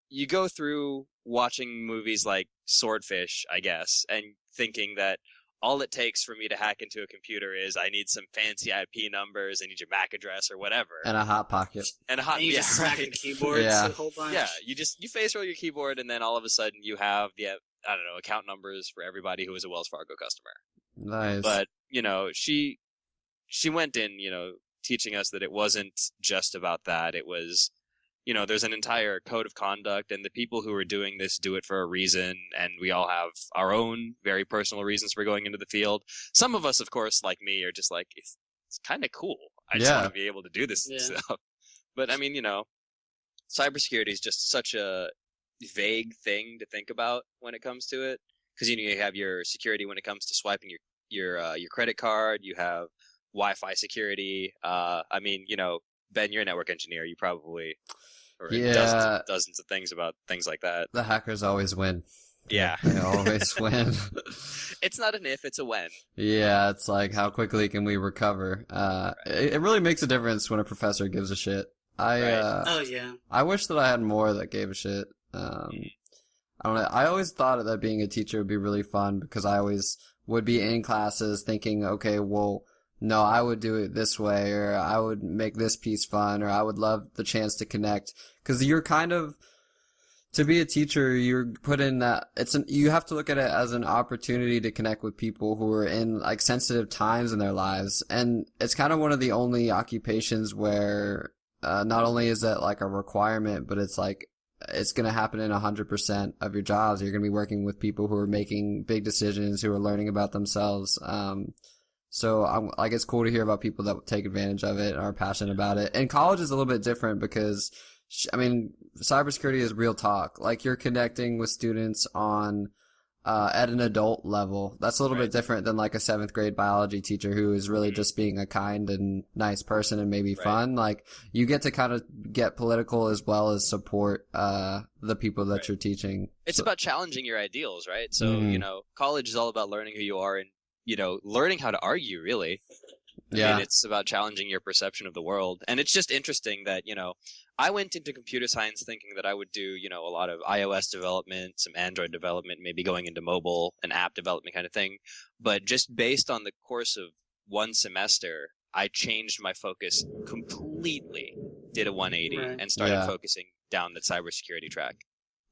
you go through watching movies like Swordfish, I guess, and thinking that all it takes for me to hack into a computer is I need some fancy IP numbers, I need your MAC address or whatever. And a hot pocket. And a hot, And you just smack the keyboards Yeah. a whole bunch. Yeah, you face roll your keyboard, and then all of a sudden you have the, I don't know, account numbers for everybody who was a Wells Fargo customer. Nice. But, she went in, teaching us that it wasn't just about that. It was, there's an entire code of conduct, and the people who are doing this do it for a reason, and we all have our own very personal reasons for going into the field. Some of us, of course, like me, are just like, it's kind of cool. I just want to be able to do this stuff. But I mean, cybersecurity is just such a vague thing to think about when it comes to it, because you have your security when it comes to swiping your credit card. You have Wi-Fi security. I mean, Ben, you're a network engineer. You probably dozens of things about things like that. The hackers always win. Yeah, they always win. It's not an if, it's a when. Yeah, it's like, how quickly can we recover? It really makes a difference when a professor gives a shit. I wish that I had more that gave a shit. I don't know. I always thought that being a teacher would be really fun, because I always would be in classes thinking, okay, well, no, I would do it this way, or I would make this piece fun, or I would love the chance to connect. Because you're kind of, to be a teacher, you're put in that, you have to look at it as an opportunity to connect with people who are in like sensitive times in their lives. And it's kind of one of the only occupations where not only is that like a requirement, but it's like, it's going to happen in 100% of your jobs. You're going to be working with people who are making big decisions, who are learning about themselves. So it's cool to hear about people that take advantage of it and are passionate about it. And college is a little bit different because, I mean, cybersecurity is real talk. Like, you're connecting with students on, at an adult level. That's a little bit different than like a 7th grade biology teacher who is really just being a kind and nice person and maybe fun. Like, you get to kind of get political as well as support, the people that you're teaching. It's about challenging your ideals, right? So, college is all about learning who you are and, learning how to argue, really. I mean, it's about challenging your perception of the world. And it's just interesting that, I went into computer science thinking that I would do, a lot of iOS development, some Android development, maybe going into mobile and app development kind of thing. But just based on the course of one semester, I changed my focus completely, did a 180, and started focusing down the cybersecurity track.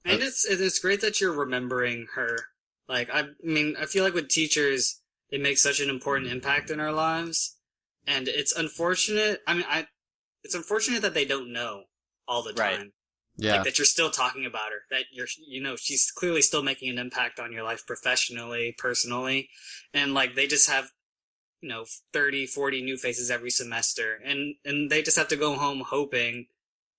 And it's great that you're remembering her. Like, I mean, I feel like with teachers, they make such an important impact in our lives. And it's unfortunate. I mean, it's unfortunate that they don't know all the time. Right. Yeah. Like, that you're still talking about her. That she's clearly still making an impact on your life professionally, personally. And, like, they just have, 30, 40 new faces every semester. And they just have to go home hoping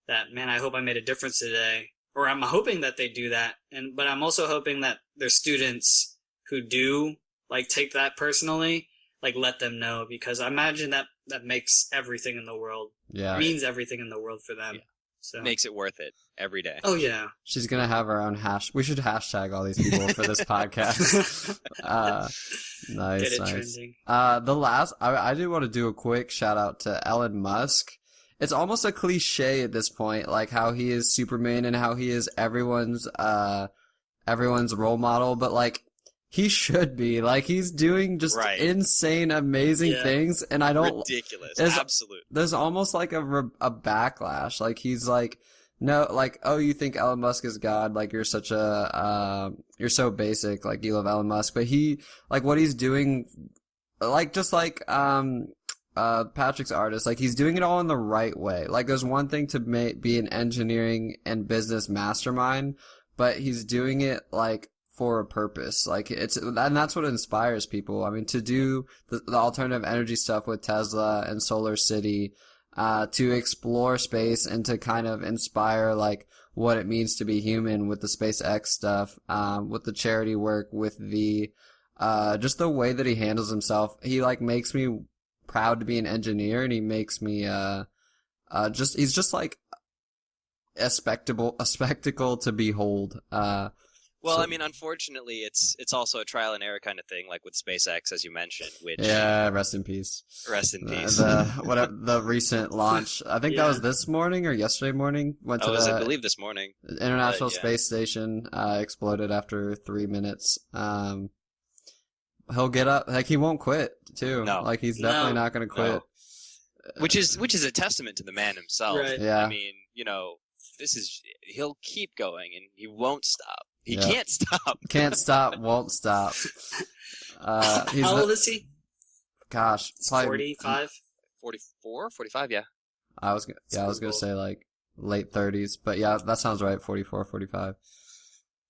that, man, I hope I made a difference today. Or I'm hoping that they do that. But I'm also hoping that there's students who do, like, take that personally, like, let them know, because I imagine that makes everything in the world. Yeah. Means everything in the world for them. Yeah. So. Makes it worth it every day. Oh, yeah. She's going to have her own we should hashtag all these people for this podcast. Nice. Get it trending. I do want to do a quick shout out to Elon Musk. It's almost a cliche at this point, like how he is Superman and how he is everyone's role model, but like, he should be. Like, he's doing just insane, amazing things, and I don't... Ridiculous. Absolute. There's almost like a backlash. Like, he's like, no, like, oh, you think Elon Musk is God? Like, you're such you're so basic. Like, you love Elon Musk. But he, like, what he's doing, like, just like, Patrick's artist, like, he's doing it all in the right way. Like, there's one thing to be an engineering and business mastermind, but he's doing it, like, for a purpose. Like, and that's what inspires people. I mean, to do the alternative energy stuff with Tesla and Solar City, to explore space and to kind of inspire, like, what it means to be human with the SpaceX stuff, with the charity work, with the, just the way that he handles himself. He, like, makes me proud to be an engineer, and he makes me, he's just like a spectacle to behold. Well, I mean, unfortunately, it's also a trial and error kind of thing, like with SpaceX, as you mentioned. Which rest in peace. Rest in peace. The recent launch, I think that was this morning or yesterday morning. I believe this morning. International Space Station exploded after 3 minutes. He'll get up, like, he won't quit too. No, like, he's definitely not going to quit. No. Which is a testament to the man himself. Right. Yeah. I mean, he'll keep going and he won't stop. He can't stop. Can't stop, won't stop. How old is he? Gosh, 45? 44, 45, yeah. I was gonna say, like, late 30s. But yeah, that sounds right. 44, 45.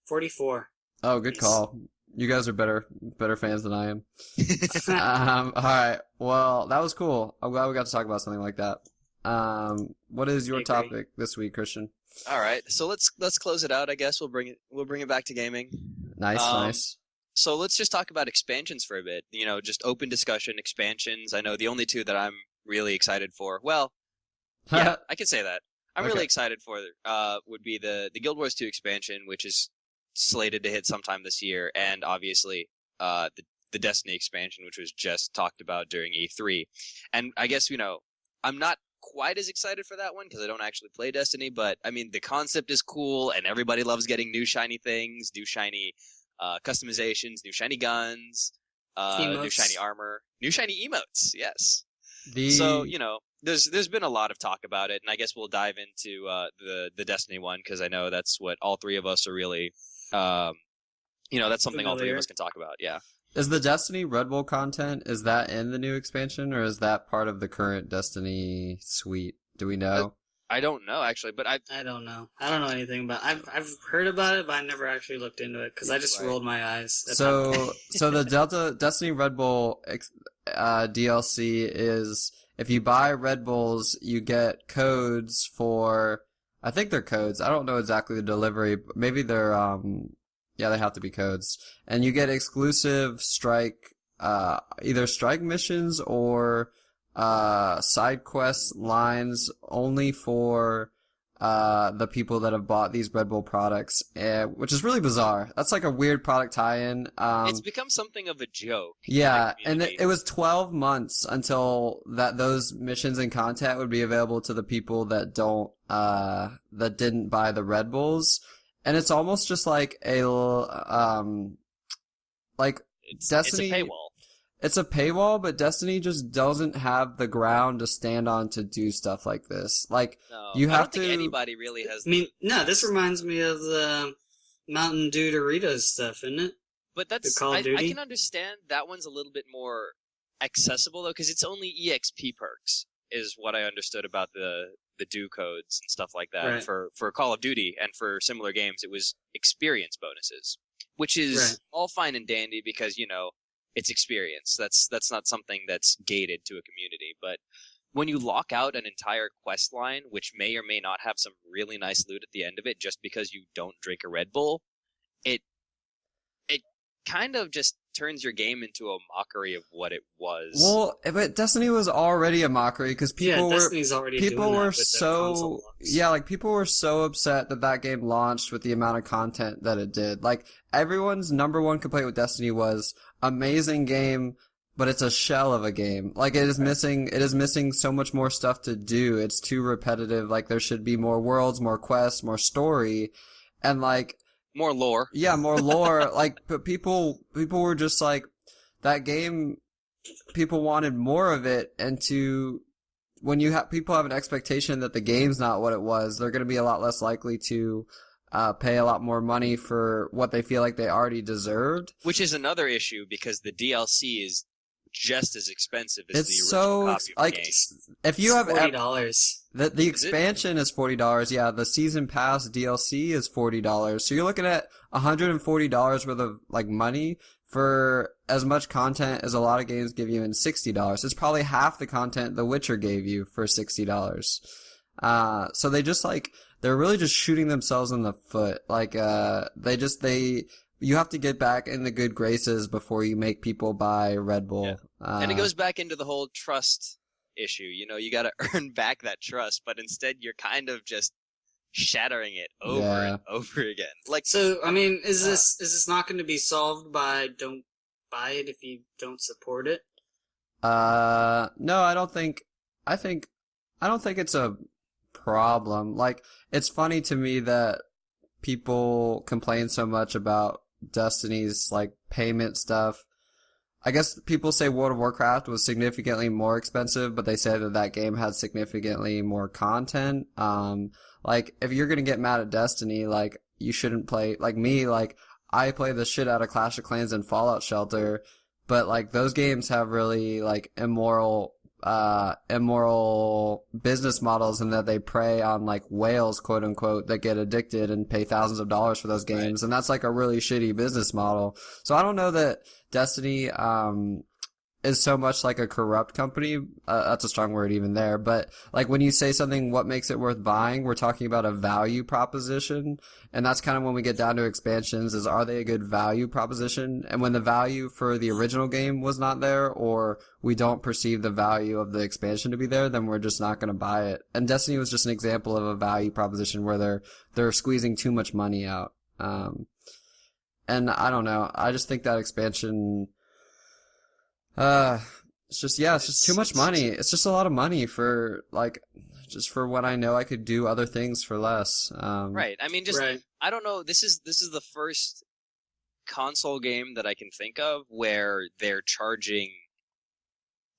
44. Oh, good call. You guys are better fans than I am. All right. Well, that was cool. I'm glad we got to talk about something like that. What is your topic this week, Christian? All right. So let's close it out. I guess we'll bring it back to gaming. Nice. So let's just talk about expansions for a bit. Just open discussion, expansions. I know the only two that I'm really excited for. Well, yeah, I can say that. I'm really excited for would be the Guild Wars 2 expansion, which is slated to hit sometime this year, and obviously the Destiny expansion, which was just talked about during E3. And I guess, I'm not quite as excited for that one because I don't actually play Destiny, but I mean, the concept is cool, and everybody loves getting new shiny things, new shiny customizations, new shiny guns, new shiny armor, new shiny emotes. Yes. So there's been a lot of talk about it, and I guess we'll dive into the Destiny one because I know that's what all three of us are really, that's something all three of us can talk about. Yeah. Is the Destiny Red Bull content, is that in the new expansion, or is that part of the current Destiny suite? Do we know? I don't know, actually, but I don't know. I don't know anything about it. I've heard about it, but I never actually looked into it because I just rolled my eyes. So the Destiny Red Bull DLC is, if you buy Red Bulls, you get codes for, I think they're codes. I don't know exactly the delivery, but maybe they're, yeah, they have to be codes. And you get exclusive either strike missions or side quest lines only for the people that have bought these Red Bull products, which is really bizarre. That's like a weird product tie-in. It's become something of a joke. Yeah, and it was 12 months until those missions and content would be available to the people that didn't buy the Red Bulls. And it's almost just like Destiny. It's a paywall. It's a paywall, but Destiny just doesn't have the ground to stand on to do stuff like this. Like, you have I don't think anybody really has. I mean, no, this reminds me of the Mountain Dew Doritos stuff, isn't it? But that's Call of Duty? I can understand that one's a little bit more accessible though, because it's only EXP perks, is what I understood about the Dew codes and stuff like that. Right. For Call of Duty and for similar games, it was experience bonuses, which is all fine and dandy because it's experience. That's not something that's gated to a community. But when you lock out an entire quest line, which may or may not have some really nice loot at the end of it, just because you don't drink a Red Bull, it kind of just turns your game into a mockery of what it was. Well, but Destiny was already a mockery because people were people were so upset that game launched with the amount of content that it did. Like, everyone's number one complaint with Destiny was amazing game, but it's a shell of a game. Like, it is missing so much more stuff to do. It's too repetitive. Like, there should be more worlds, more quests, more story, and like more lore. Yeah, more lore. Like, but people were just like, that game, people wanted more of it, and when people have an expectation that the game's not what it was, they're going to be a lot less likely to pay a lot more money for what they feel like they already deserved. Which is another issue because the DLC is just as expensive as the original copy of the game. If you have $40. The expansion is $40. Yeah, the season pass DLC is $40. So you're looking at $140 worth of like money for as much content as a lot of games give you in $60. It's probably half the content The Witcher gave you for $60. So they're really just shooting themselves in the foot. Like, you have to get back in the good graces before you make people buy Red Bull. Yeah. And it goes back into the whole trust issue. You got to earn back that trust, but instead you're kind of just shattering it over and over again. Like, so, I mean, is this not going to be solved by don't buy it if you don't support it? No, I don't think it's a problem. Like, it's funny to me that people complain so much about Destiny's like payment stuff. I guess people say World of Warcraft was significantly more expensive, but they say that game had significantly more content. Like, if you're gonna get mad at Destiny, like, you shouldn't play, like me, like, I play the shit out of Clash of Clans and Fallout Shelter, but like, those games have really like immoral immoral business models and that they prey on like whales, quote unquote, that get addicted and pay thousands of dollars for those games. Right. And that's like a really shitty business model. So I don't know that Destiny, is so much like a corrupt company. That's a strong word even there. But like when you say something, what makes it worth buying, we're talking about a value proposition. And that's kind of when we get down to expansions is, are they a good value proposition? And when the value for the original game was not there, or we don't perceive the value of the expansion to be there, then we're just not going to buy it. And Destiny was just an example of a value proposition where they're squeezing too much money out. And I don't know. I just think that expansion, it's just too much money. It's just a lot of money for just for when I know I could do other things for less. Right. I mean, right. I don't know. This is the first console game that I can think of where they're charging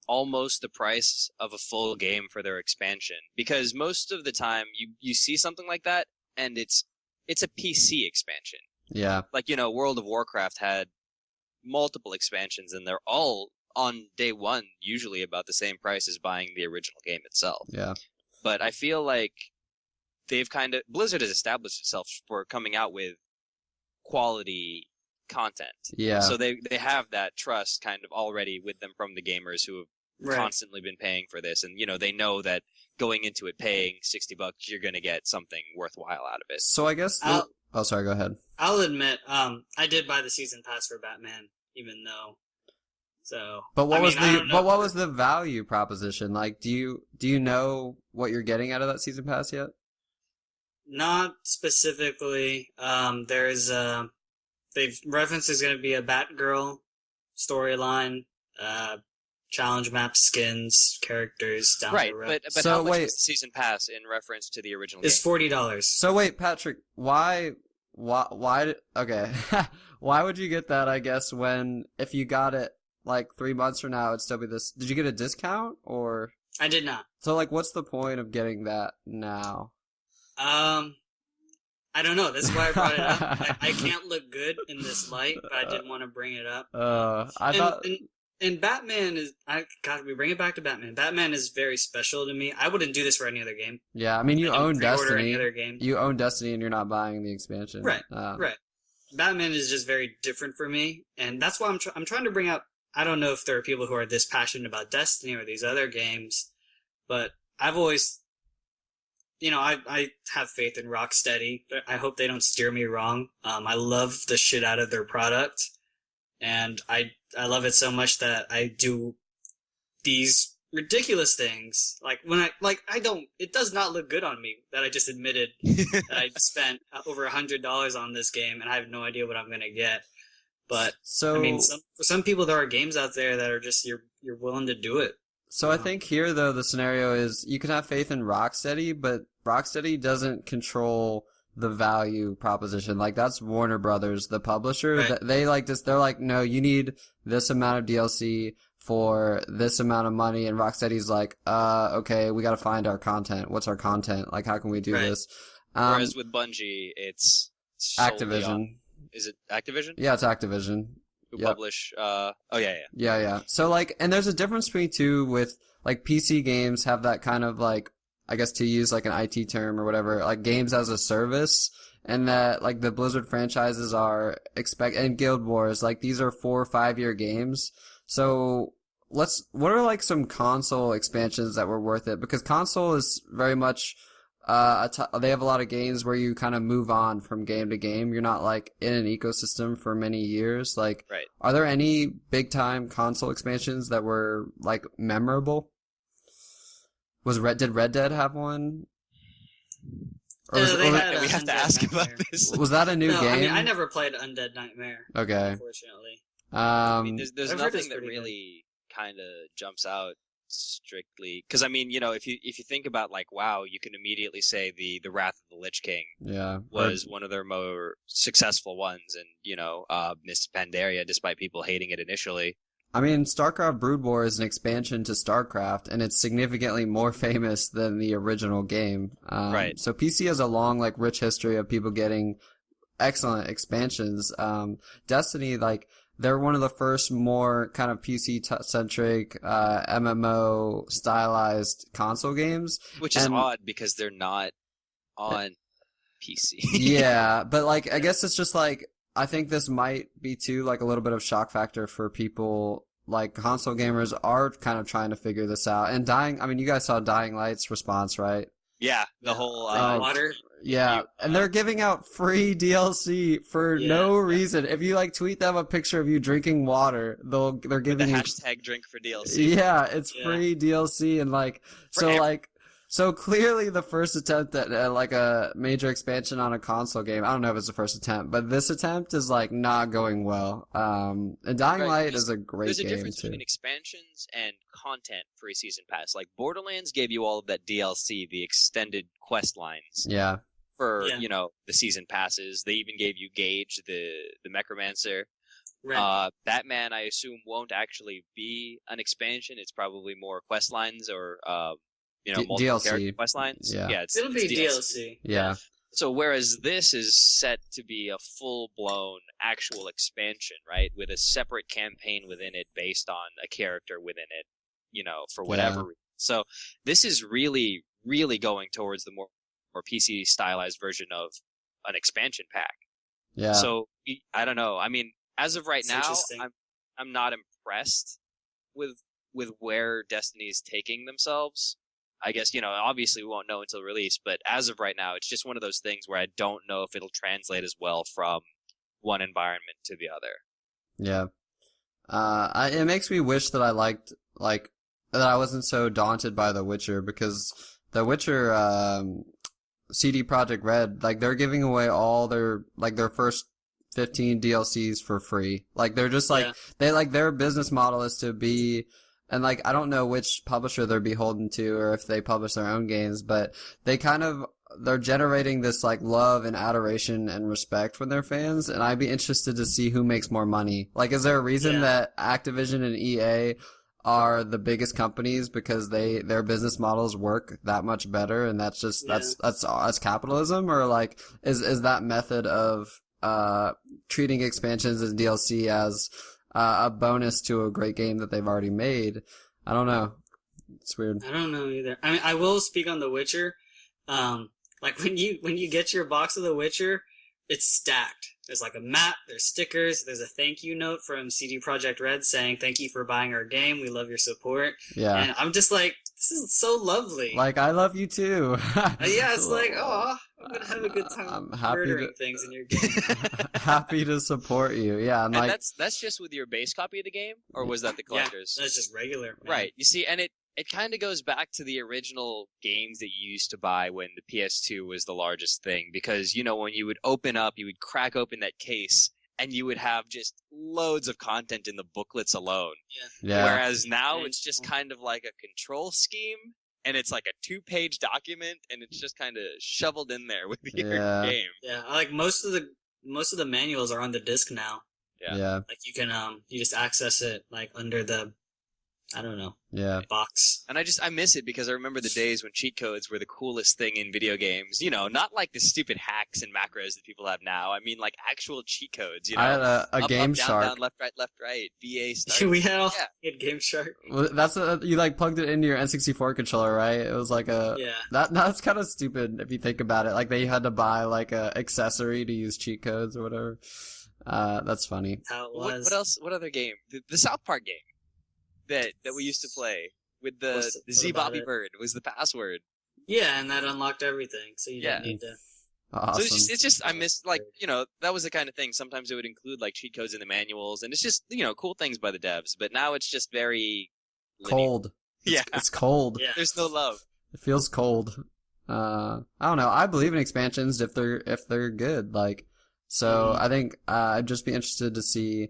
almost the price of a full game for their expansion. Because most of the time you see something like that and it's a PC expansion. Yeah. Like, World of Warcraft had multiple expansions and they're all on day one usually about the same price as buying the original game itself. Yeah. But I feel like Blizzard has established itself for coming out with quality content. Yeah. So they have that trust kind of already with them from the gamers who have constantly been paying for this, and they know that going into it paying $60, you're going to get something worthwhile out of it. So I guess oh, sorry, go ahead. I'll admit, I did buy the season pass for Batman, even though. So, but what was the value proposition? Like, do you know what you're getting out of that season pass yet? Not specifically. There's they've referenced there's going to be a Batgirl storyline, challenge map, skins, characters down the road. But so how much was the season pass in reference to the original game? It's $40. So wait, Patrick, why? Okay, why would you get that? I guess if you got it like 3 months from now, it'd still be this. Did you get a discount or? I did not. So like, what's the point of getting that now? I don't know. That's why I brought it up. I can't look good in this light, but I did want to bring it up. And Batman is. We bring it back to Batman. Batman is very special to me. I wouldn't do this for any other game. Yeah, I mean, you own Destiny. Any other game. You own Destiny, and you're not buying the expansion. Right. Right. Batman is just very different for me, and that's why I'm trying to bring up. I don't know if there are people who are this passionate about Destiny or these other games, but I've always, I have faith in Rocksteady, but I hope they don't steer me wrong. I love the shit out of their product, and I love it so much that I do these ridiculous things. Like when it does not look good on me that I just admitted that I spent over $100 on this game and I have no idea what I'm going to get. But I mean, for some people, there are games out there that are just you're willing to do it. So I think here, though, the scenario is you can have faith in Rocksteady, but Rocksteady doesn't control the value proposition. Like, that's Warner Brothers, the publisher. Right. They're like, no, you need this amount of DLC for this amount of money, and Rocksteady's like, okay, we gotta find our content. What's our content? Like, how can we do this? Whereas with Bungie, it's Activision. Is it Activision? Yeah, it's Activision. Who publish, Yeah. So, and there's a difference between two with, PC games have that kind of, I guess to use, an IT term or whatever, games as a service, and that, the Blizzard franchises are and Guild Wars, these are 4 or 5 year games. So, what are, some console expansions that were worth it? Because console is very much, they have a lot of games where you kind of move on from game to game. You're not in an ecosystem for many years. Right. Are there any big time console expansions that were memorable? Did Red Dead have one? Or we have to ask about this. Was that a new game? I mean, I never played Undead Nightmare. Okay. Unfortunately. There's nothing that really kind of jumps out strictly, because I mean, if you think about WoW, you can immediately say the Wrath of the Lich King was one of their more successful ones, and Mists of Pandaria, despite people hating it initially. I mean, StarCraft Brood War is an expansion to StarCraft, and it's significantly more famous than the original game. Right. So PC has a long, rich history of people getting excellent expansions. Destiny, they're one of the first more kind of PC-centric, MMO stylized console games. Which is odd because they're not on PC. Yeah, but like, I guess it's just like, I think this might be too, like, a little bit of shock factor for people. Like, console gamers are kind of trying to figure this out. And you guys saw Dying Light's response, right? Yeah, the whole water. Yeah, and they're giving out free DLC for no reason. If you like tweet them a picture of you drinking water, they're giving you hashtag drink for DLC. Yeah, it's free DLC, and like so clearly the first attempt at like a major expansion on a console game. I don't know if it's the first attempt, but this attempt is like not going well. And Dying Light is a great game too. There's a difference between expansions and content for a season pass. Like Borderlands gave you all of that DLC, the extended quest lines. Yeah. For the season passes. They even gave you Gage, the Necromancer. Right. Batman, I assume, won't actually be an expansion. It's probably more quest lines or multiple DLC quest lines. Yeah, it'll be DLC. Yeah. So whereas this is set to be a full-blown actual expansion, right, with a separate campaign within it based on a character within it, for whatever reason. So this is really, really going towards the more PC stylized version of an expansion pack. Yeah. So I don't know. I mean, as of right now, I'm not impressed with where Destiny's taking themselves. I guess, obviously we won't know until release, but as of right now, it's just one of those things where I don't know if it'll translate as well from one environment to the other. Yeah. It makes me wish that that I wasn't so daunted by The Witcher, because The Witcher, CD Projekt Red, like, they're giving away all their first 15 DLCs for free. Like, they're just their business model is to be, and like, I don't know which publisher they're beholden to or if they publish their own games, but they're generating this like love and adoration and respect from their fans, and I'd be interested to see who makes more money. Like, is there a reason that Activision and EA are the biggest companies because their business models work that much better, and that's just that's capitalism? Or like, is that method of treating expansions as DLC as a bonus to a great game that they've already made? I don't know. It's weird. I don't know either. I mean, I will speak on The Witcher. Like, when you get your box of The Witcher, it's stacked. There's like a map, there's stickers, there's a thank you note from CD Projekt Red saying, "Thank you for buying our game, we love your support." Yeah. And I'm just like, this is so lovely. Like, I love you too. Yeah, it's like, oh, I'm gonna have a good time murdering things in your game. Happy to support you. Yeah, and like, that's just with your base copy of the game, or was that the collector's? Yeah, that's just regular. Man. Right. You see, and it kind of goes back to the original games that you used to buy when the PS2 was the largest thing, because, when you would you would crack open that case, and you would have just loads of content in the booklets alone. Yeah. Whereas now it's just kind of like a control scheme, and it's like a 2-page document, and it's just kind of shoveled in there with your game. Yeah, like most of the manuals are on the disc now. Yeah. Like, you can you just access it like under the, I don't know, box. And I miss it, because I remember the days when cheat codes were the coolest thing in video games. Not like the stupid hacks and macros that people have now. I mean, like, actual cheat codes. I had a up, Game up, Shark. Down, left, right, BA start. We had Game Shark. Well, that's you like plugged it into your N64 controller, right? It was like that's kind of stupid if you think about it. Like, they had to buy like a accessory to use cheat codes or whatever. That's funny. How it was. What else? What other game? The South Park game that we used to play with the Z Bobby Bird was the password. Yeah, and that unlocked everything, so you didn't need to. Awesome. So it's just I miss, like, that was the kind of thing. Sometimes it would include like cheat codes in the manuals, and it's just cool things by the devs. But now it's just very cold. It's cold. Yeah. There's no love. It feels cold. I don't know. I believe in expansions if they're good. Like, so I think I'd just be interested to see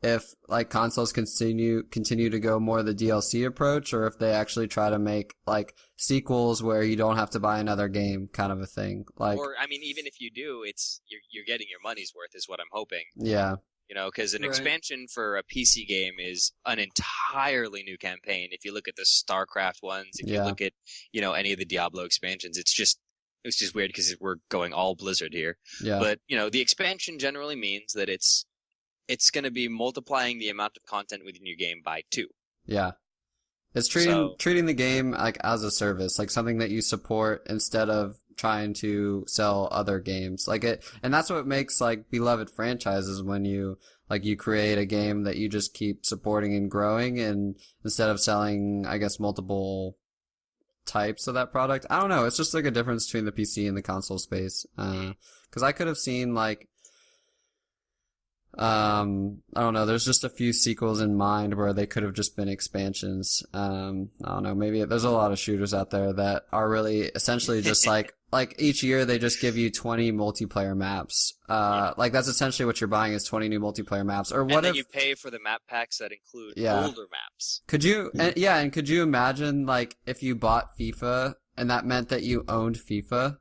if like consoles continue to go more the DLC approach, or if they actually try to make like sequels where you don't have to buy another game, kind of a thing. Like, or I mean, even if you do, it's you're getting your money's worth, is what I'm hoping. Yeah. Because an expansion for a PC game is an entirely new campaign. If you look at the StarCraft ones, if you look at any of the Diablo expansions, it's just weird because we're going all Blizzard here. Yeah. But the expansion generally means that it's it's going to be multiplying the amount of content within your game by 2. Yeah. It's treating the game like as a service, like something that you support instead of trying to sell other games. And that's what makes like beloved franchises when you create a game that you just keep supporting and growing, and instead of selling, I guess, multiple types of that product. I don't know. It's just like a difference between the PC and the console space. 'Cause I could have seen like, I don't know. There's just a few sequels in mind where they could have just been expansions. I don't know. Maybe there's a lot of shooters out there that are really essentially just like each year they just give you 20 multiplayer maps. Like that's essentially what you're buying is 20 new multiplayer maps. Or what if you pay for the map packs that include older maps? Could you, and could you imagine like if you bought FIFA and that meant that you owned FIFA?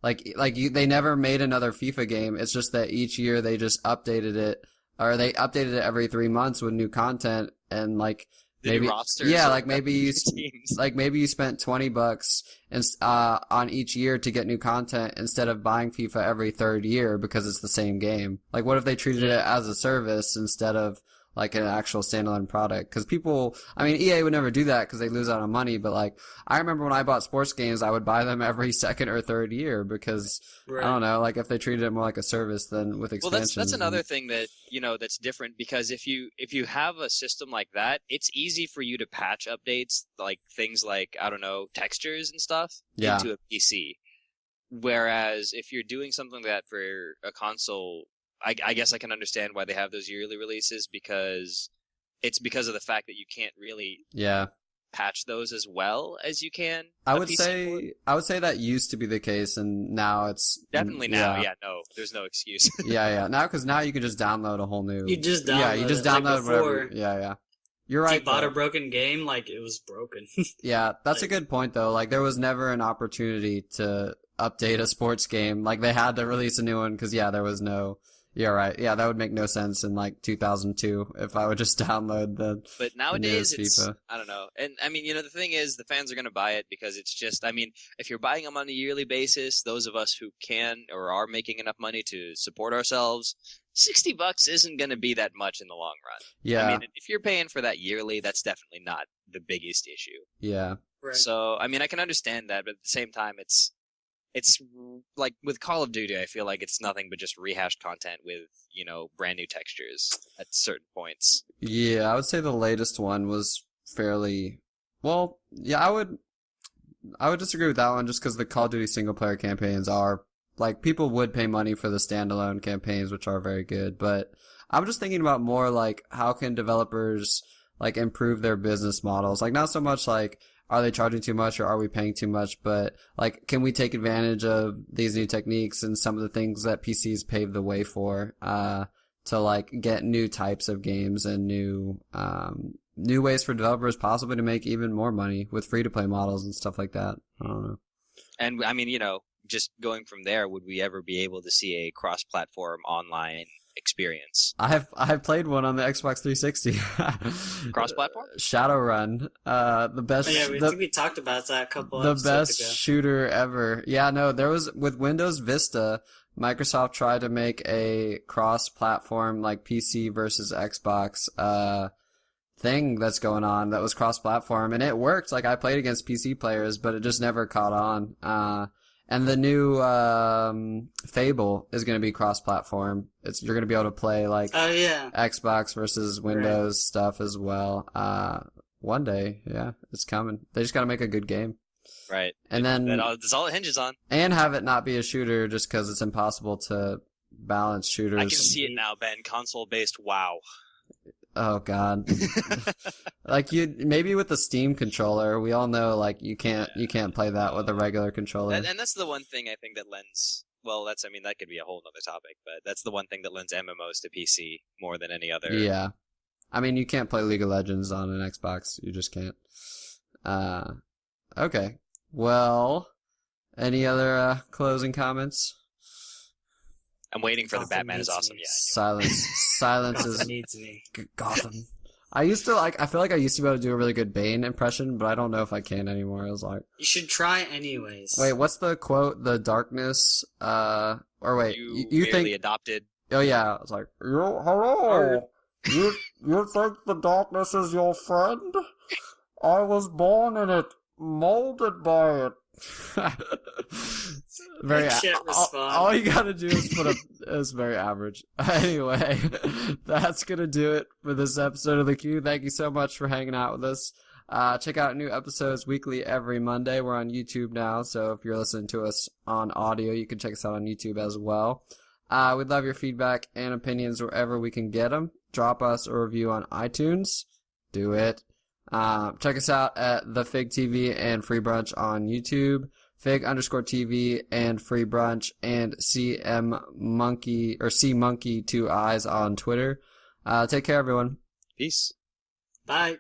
They never made another FIFA game. It's just that each year they just updated it, or they updated it every 3 months with new content, and like maybe rosters. Yeah, like maybe you teams. maybe you spent $20 on each year to get new content instead of buying FIFA every third year because it's the same game. Like what if they treated it as a service instead of like an actual standalone product? Because EA would never do that because they lose out on money. But like, I remember when I bought sports games, I would buy them every second or third year because I don't know, like if they treated it more like a service than with expansions. Well, that's another thing that that's different, because if you have a system like that, it's easy for you to patch updates, like things like, I don't know, textures and stuff into a PC. Whereas if you're doing something like that for a console, I guess I can understand why they have those yearly releases, because of the fact that you can't really patch those as well as you can. I would say that used to be the case, and now it's definitely now. Yeah, no, there's no excuse. Now because now you can just download a whole new. You just download like whatever. Yeah. You're right. If you bought a broken game, like it was broken. Yeah, that's a good point though. Like there was never an opportunity to update a sports game. Like they had to release a new one because there was no. You're right. Yeah, that would make no sense in like 2002 if I would just download the. But nowadays, it's FIFA. I don't know. And I mean, the thing is, the fans are going to buy it because it's just. I mean, if you're buying them on a yearly basis, those of us who can or are making enough money to support ourselves, $60 isn't going to be that much in the long run. Yeah. I mean, if you're paying for that yearly, that's definitely not the biggest issue. Yeah. Right. So I mean, I can understand that, but at the same time, it's like with Call of Duty, I feel like it's nothing but just rehashed content with, brand new textures at certain points. Yeah, I would say the latest one was fairly well. Yeah, I would disagree with that one just because the Call of Duty single player campaigns are like people would pay money for the standalone campaigns, which are very good. But I'm just thinking about more like how can developers like improve their business models? Like not so much like, are they charging too much or are we paying too much? But like, can we take advantage of these new techniques and some of the things that PCs paved the way for, to like get new types of games and new ways for developers possibly to make even more money with free to play models and stuff like that. I don't know. And I mean, just going from there, would we ever be able to see a cross-platform online experience? I have played one on the Xbox 360. Cross-platform? Shadowrun, the best. I think we talked about that a couple the episodes best ago. shooter ever. Yeah, no, there was with Windows Vista. Microsoft tried to make a cross-platform like PC versus Xbox thing that's going on that was cross-platform, and it worked. Like I played against PC players, but it just never caught on. And the new Fable is going to be cross-platform. You're going to be able to play like Xbox versus Windows stuff as well. One day, it's coming. They just got to make a good game. Right. And then that's all it hinges on. And have it not be a shooter just because it's impossible to balance shooters. I can see it now, Ben. Console-based WoW. Oh God. Like maybe with the Steam controller, we all know like you can't play that with a regular controller. And that's the one thing I think that lends. Well, that could be a whole other topic, but that's the one thing that lends MMOs to PC more than any other. Yeah. I mean, you can't play League of Legends on an Xbox. You just can't. Okay. Well, any other closing comments? I'm waiting for the Batman is awesome. Me. Yeah. Silence is needs me. Gotham. I feel like I used to be able to do a really good Bane impression, but I don't know if I can anymore. I was like, you should try anyways. Wait, what's the quote? The darkness, or wait, you think adopted Oh yeah, it's like, hello. You think the darkness is your friend? I was born in it, molded by it. Very all you gotta do is put is very average. Anyway, that's gonna do it for this episode of The Q. Thank you so much for hanging out with us. Check out new episodes weekly every Monday. We're on YouTube now, so if you're listening to us on audio, you can check us out on YouTube as well. We'd love your feedback and opinions wherever we can get them. Drop us a review on iTunes. Do it. Check us out at The Fig TV and freebrunch on YouTube. Fig_TV and freebrunch, and CMonkey 2 eyes on Twitter. Take care, everyone. Peace. Bye.